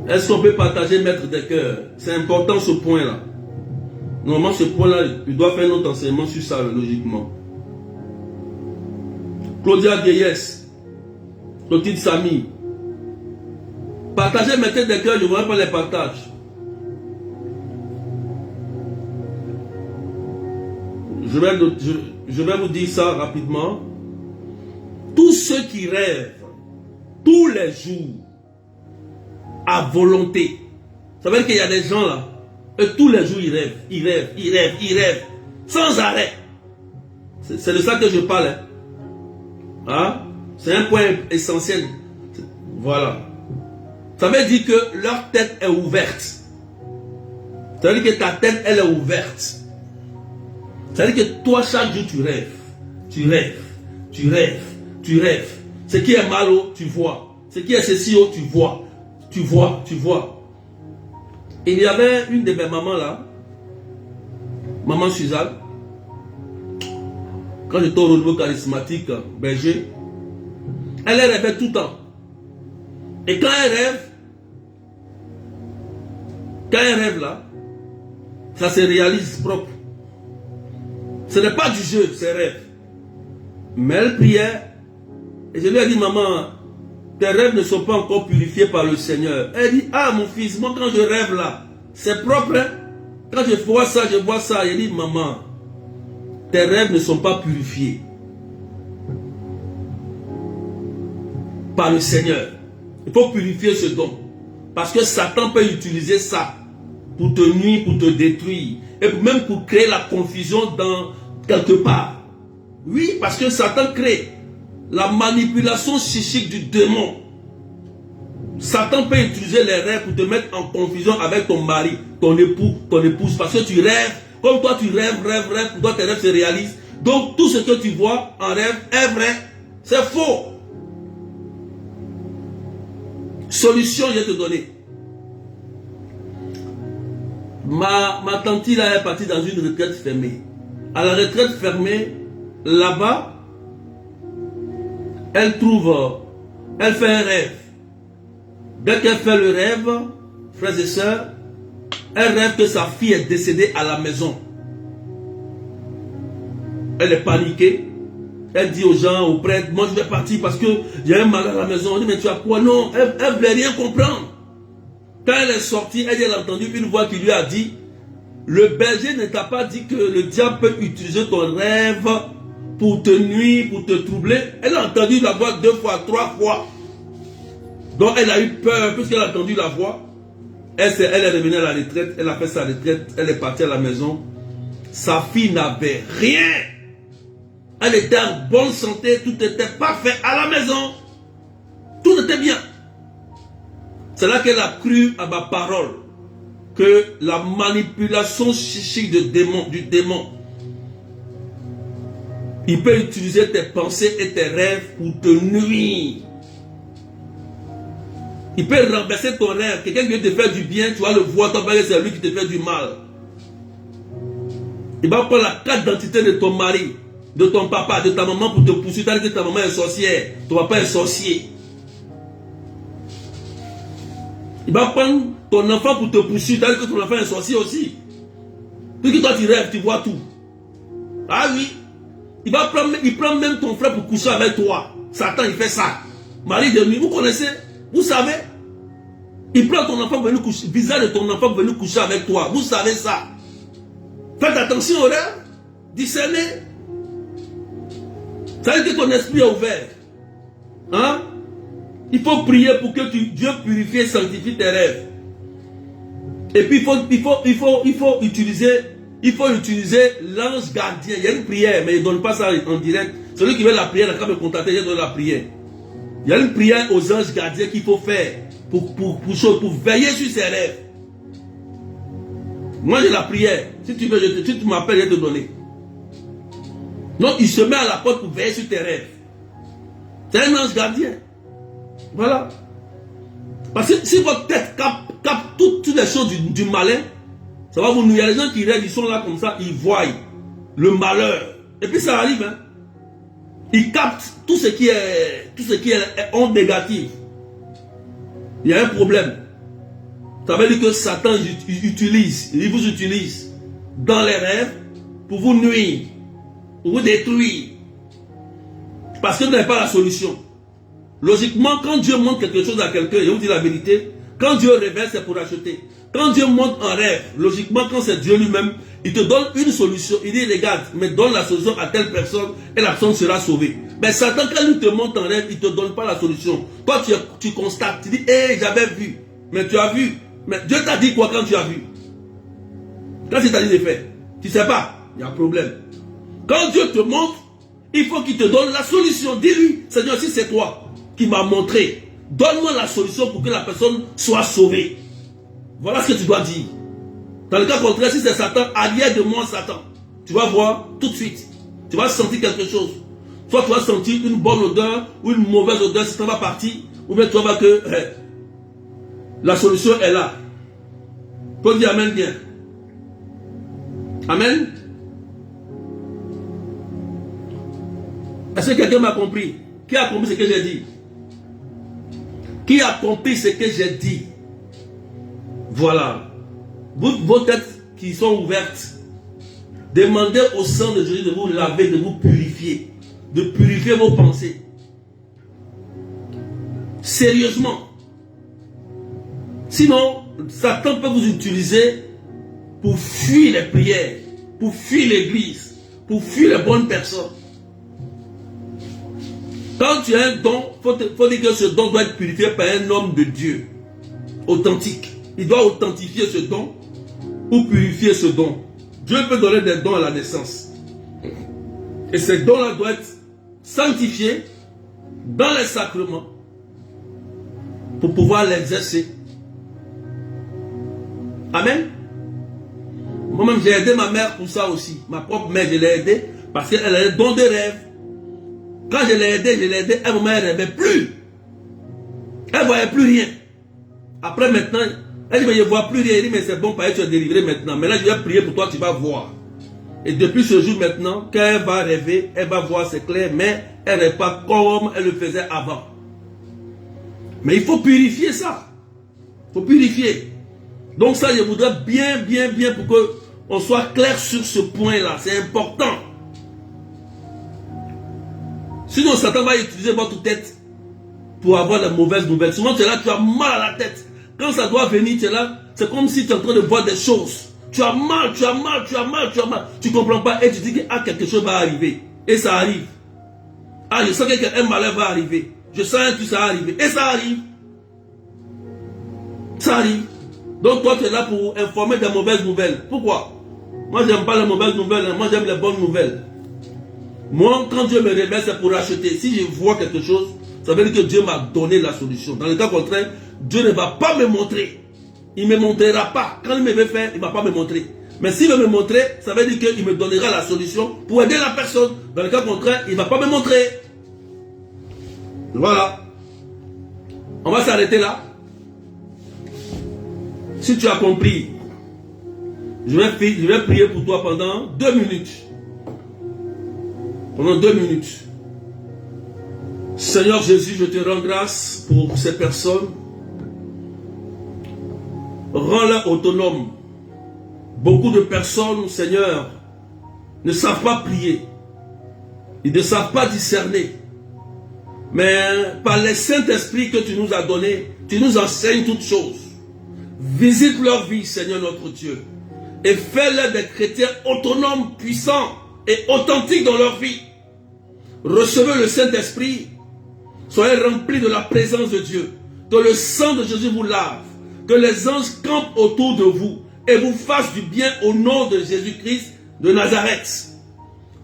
Est-ce qu'on peut partager maître des cœurs? C'est important ce point-là. Normalement, ce point-là, il doit faire notre enseignement sur ça, logiquement. Claudia Vieillesse, Clotilde Samy. Partagez maître des cœurs, je ne vois pas les partages. Je vais vous dire ça rapidement. Tous ceux qui rêvent tous les jours à volonté. Ça veut dire qu'il y a des gens là, et tous les jours ils rêvent, sans arrêt. C'est de ça que je parle. Hein? C'est un point essentiel. Voilà. Ça veut dire que leur tête est ouverte. Ça veut dire que ta tête, elle est ouverte. Ça veut dire que toi, chaque jour, tu rêves. Ce qui est mal, tu vois. Ce qui est ceci, tu vois. Tu vois. Il y avait une de mes mamans là, maman Suzanne, quand j'étais au renouveau charismatique, berger, elle rêvait tout le temps. Et quand elle rêve là, ça se réalise propre. Ce n'est pas du jeu, c'est rêve. Mais elle priait, et je lui ai dit, maman, tes rêves ne sont pas encore purifiés par le Seigneur. Elle dit, ah mon fils, moi quand je rêve là, c'est propre. Hein? Quand je vois ça. Elle dit, maman, tes rêves ne sont pas purifiés par le Seigneur. Il faut purifier ce don. Parce que Satan peut utiliser ça pour te nuire, pour te détruire. Et même pour créer la confusion dans quelque part. Oui, parce que Satan crée la manipulation psychique du démon. Satan peut utiliser les rêves pour te mettre en confusion avec ton mari, ton époux, ton épouse. Parce que tu rêves, comme toi tu rêves, pour toi tes rêves se réalisent. Donc tout ce que tu vois en rêve est vrai, c'est faux. Solution, je vais te donner. Ma tante là est partie dans une retraite fermée. À la retraite fermée, là-bas, elle fait un rêve Dès qu'elle fait le rêve, frères et sœurs, elle rêve que sa fille est décédée à la maison. Elle est paniquée. Elle dit aux gens, aux prêtres, moi je vais partir parce que j'ai un mal à la maison. On dit, mais tu as quoi? Non, elle ne voulait rien comprendre. Quand elle est sortie, elle a entendu une voix qui lui a dit, le berger ne t'a pas dit que le diable peut utiliser ton rêve pour te nuire, pour te troubler. Elle a entendu la voix 2 fois, 3 fois. Donc elle a eu peur, puisqu'elle a entendu la voix. Elle est revenue à la retraite, elle a fait sa retraite, elle est partie à la maison. Sa fille n'avait rien. Elle était en bonne santé, tout était parfait à la maison. Tout était bien. C'est là qu'elle a cru à ma parole que la manipulation psychique du démon, il peut utiliser tes pensées et tes rêves pour te nuire. Il peut renverser ton rêve. Quelqu'un qui veut te faire du bien, tu vas le voir, c'est lui qui te fait du mal. Il va prendre la carte d'identité de ton mari, de ton papa, de ta maman pour te poursuivre. Tu as dit que ta maman est sorcière, ton papa est sorcier. Il va prendre ton enfant pour te poursuivre. Tu as dit que ton enfant est sorcier aussi. Puis que toi tu rêves, tu vois tout. Ah oui. Il prend même ton frère pour coucher avec toi. Satan, il fait ça. Mari de nuit, vous connaissez? Vous savez? Il prend ton enfant pour venir coucher, visage de ton enfant pour venir coucher avec toi. Vous savez ça. Faites attention aux rêves. Discernez. Ça veut dire que ton esprit est ouvert. Hein? Il faut prier pour que Dieu purifie et sanctifie tes rêves. Et puis il faut utiliser l'ange gardien. Il y a une prière, mais il ne donne pas ça en direct. Celui qui veut la prière, il n'a qu'à me contacter, il donne la prière. Il y a une prière aux anges gardiens qu'il faut faire pour veiller sur ses rêves. Moi j'ai la prière. Si tu veux, si tu m'appelles, je vais te donner. Donc il se met à la porte pour veiller sur tes rêves. C'est un ange gardien. Voilà. Parce que si votre tête capte toutes les choses du malin, ça va vous nuire. Les gens qui rêvent, ils sont là comme ça, ils voient le malheur. Et puis ça arrive, hein. Ils captent tout ce qui est onde négative. Il y a un problème. Ça veut dire que Satan il vous utilise dans les rêves pour vous nuire, pour vous détruire. Parce que vous n'avez pas la solution. Logiquement, quand Dieu montre quelque chose à quelqu'un, je vous dis la vérité, quand Dieu révèle, c'est pour acheter. Quand Dieu montre un rêve, logiquement, quand c'est Dieu lui-même, il te donne une solution. Il dit, regarde, mais donne la solution à telle personne et la personne sera sauvée. Mais Satan, quand il te montre un rêve, il ne te donne pas la solution. Toi, tu constates, tu dis, hé, j'avais vu. Mais tu as vu. Mais Dieu t'a dit quoi quand tu as vu? Quand il t'a dit de faire, tu ne sais pas, il y a un problème. Quand Dieu te montre, il faut qu'il te donne la solution. Dis-lui, Seigneur, si c'est toi qui m'as montré, donne-moi la solution pour que la personne soit sauvée. Voilà ce que tu dois dire. Dans le cas contraire, si c'est Satan, arrière de moi Satan. Tu vas voir tout de suite. Tu vas sentir quelque chose. Soit tu vas sentir une bonne odeur ou une mauvaise odeur, Satan va partir. Ou bien tu vas voir que la solution est là. Tu peux dire Amen bien. Amen. Est-ce que quelqu'un m'a compris? Qui a compris ce que j'ai dit? Qui a compris ce que j'ai dit? Voilà. Vos têtes qui sont ouvertes, demandez au sang de Jésus de vous laver, de vous purifier, de purifier vos pensées. Sérieusement. Sinon, Satan peut vous utiliser pour fuir les prières, pour fuir l'église, pour fuir les bonnes personnes. Quand tu as un don, il faut dire que ce don doit être purifié par un homme de Dieu, authentique. Il doit authentifier ce don ou purifier ce don. Dieu peut donner des dons à la naissance. Et ces dons-là doivent être sanctifiés dans les sacrements pour pouvoir l'exercer. Amen. Moi-même, j'ai aidé ma mère pour ça aussi. Ma propre mère, je l'ai aidée parce qu'elle a le don de rêve. Quand je l'ai aidée, elle ne rêvait plus. Elle ne voyait plus rien. Après maintenant, elle dit, mais je ne vois plus rien. Elle dit, mais c'est bon, tu es délivré maintenant. Maintenant, je vais prier pour toi, tu vas voir. Et depuis ce jour maintenant, quand elle va rêver, elle va voir, c'est clair, mais elle n'est pas comme elle le faisait avant. Mais il faut purifier ça. faut purifier. Donc ça, je voudrais bien pour qu'on soit clair sur ce point-là. C'est important. Sinon, Satan va utiliser votre tête pour avoir de mauvaises nouvelles. Souvent, tu es là, tu as mal à la tête. Quand ça doit venir, tu es là, c'est comme si tu es en train de voir des choses. Tu as mal. Tu ne comprends pas et tu dis que quelque chose va arriver. Et ça arrive. Je sens qu'un malheur va arriver. Je sens que ça va arriver. Et ça arrive. Ça arrive. Donc toi, tu es là pour informer des mauvaises nouvelles. Pourquoi? Moi, je n'aime pas les mauvaises nouvelles. Moi, j'aime les bonnes nouvelles. Moi, quand Dieu me révèle, c'est pour racheter. Si je vois quelque chose, ça veut dire que Dieu m'a donné la solution. Dans le cas contraire, Dieu ne va pas me montrer. Il ne me montrera pas. Quand il me veut faire, il ne va pas me montrer. Mais s'il veut me montrer, ça veut dire qu'il me donnera la solution pour aider la personne. Dans le cas contraire, il ne va pas me montrer. Voilà. On va s'arrêter là. Si tu as compris, je vais prier pour toi pendant 2 minutes. Pendant 2 minutes. Seigneur Jésus, je te rends grâce pour ces personnes. Rends-les autonomes. Beaucoup de personnes, Seigneur, ne savent pas prier. Ils ne savent pas discerner. Mais par les Saint-Esprit que tu nous as donnés, tu nous enseignes toutes choses. Visite leur vie, Seigneur notre Dieu. Et fais-les des chrétiens autonomes, puissants et authentiques dans leur vie. Recevez le Saint-Esprit. Soyez remplis de la présence de Dieu. Que le sang de Jésus vous lave. Que les anges campent autour de vous et vous fassent du bien au nom de Jésus-Christ de Nazareth.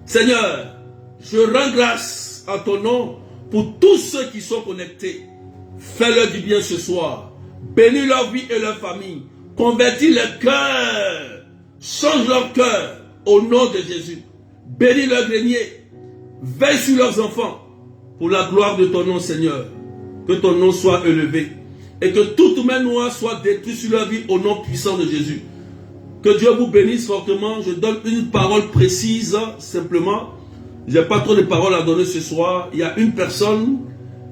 Seigneur, je rends grâce à ton nom pour tous ceux qui sont connectés. Fais-leur du bien ce soir. Bénis leur vie et leur famille. Convertis leurs cœurs. Change leur cœur au nom de Jésus. Bénis leur grenier. Veille sur leurs enfants. Pour la gloire de ton nom, Seigneur. Que ton nom soit élevé. Et que toute main noire soit détruite sur leur vie au nom puissant de Jésus. Que Dieu vous bénisse fortement. Je donne une parole précise, simplement. Je n'ai pas trop de paroles à donner ce soir. Il y a une personne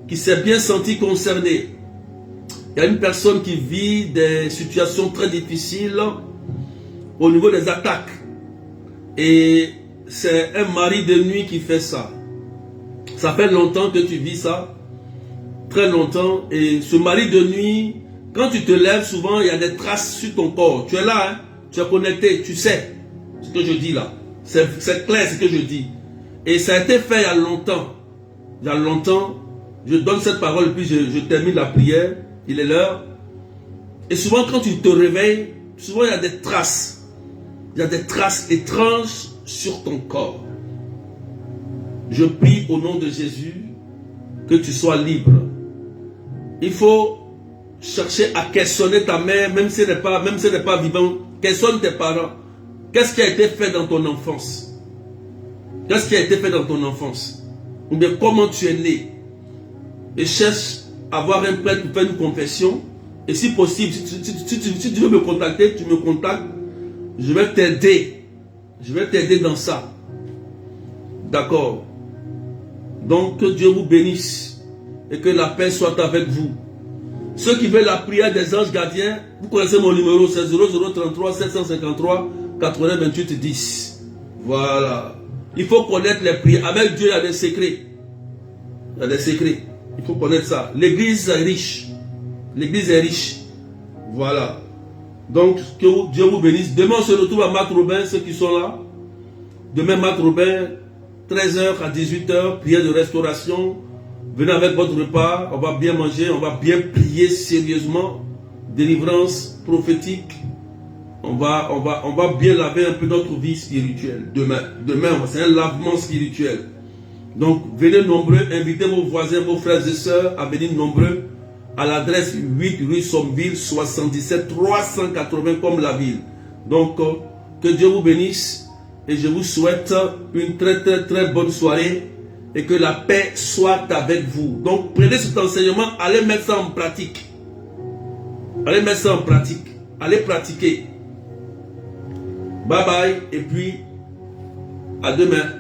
qui s'est bien sentie concernée. Il y a une personne qui vit des situations très difficiles au niveau des attaques. Et c'est un mari de nuit qui fait ça. Ça fait longtemps que tu vis ça. Très longtemps. Et ce mari de nuit, quand tu te lèves, souvent il y a des traces sur ton corps. Tu es là, hein? Tu es connecté, tu sais ce que je dis là. C'est clair ce que je dis. Et ça a été fait il y a longtemps. Il y a longtemps. Je donne cette parole puis je termine la prière. Il est l'heure. Et souvent quand tu te réveilles, souvent il y a des traces. Il y a des traces étranges sur ton corps. Je prie au nom de Jésus que tu sois libre. Il faut chercher à questionner ta mère, même si elle n'est pas vivante. Questionne tes parents. Qu'est-ce qui a été fait dans ton enfance? Qu'est-ce qui a été fait dans ton enfance? Ou bien comment tu es né? Et cherche à avoir un prêtre pour faire une confession. Et si possible, si tu veux me contacter, tu me contactes. Je vais t'aider. Je vais t'aider dans ça. D'accord? Donc que Dieu vous bénisse. Et que la paix soit avec vous. Ceux qui veulent la prière des anges gardiens, vous connaissez mon numéro, c'est 0033 753 80 28 10. Voilà. Il faut connaître les prières. Avec Dieu, il y a des secrets. Il y a des secrets. Il faut connaître ça. L'église est riche. L'église est riche. Voilà. Donc, que Dieu vous bénisse. Demain, on se retrouve à Marc Robin, ceux qui sont là. Demain, Marc Robin, 13h à 18h, prière de restauration. Venez avec votre repas, on va bien manger, on va bien prier sérieusement. Délivrance prophétique. On va bien laver un peu notre vie spirituelle. Demain, c'est un lavement spirituel. Donc, venez nombreux, invitez vos voisins, vos frères et sœurs à venir nombreux à l'adresse 8 rue Sommeville, 77 380 comme la ville. Donc, que Dieu vous bénisse et je vous souhaite une très bonne soirée et que la paix soit avec vous. Donc, prenez cet enseignement, allez mettre ça en pratique. Allez mettre ça en pratique. Allez pratiquer. Bye bye et puis à demain.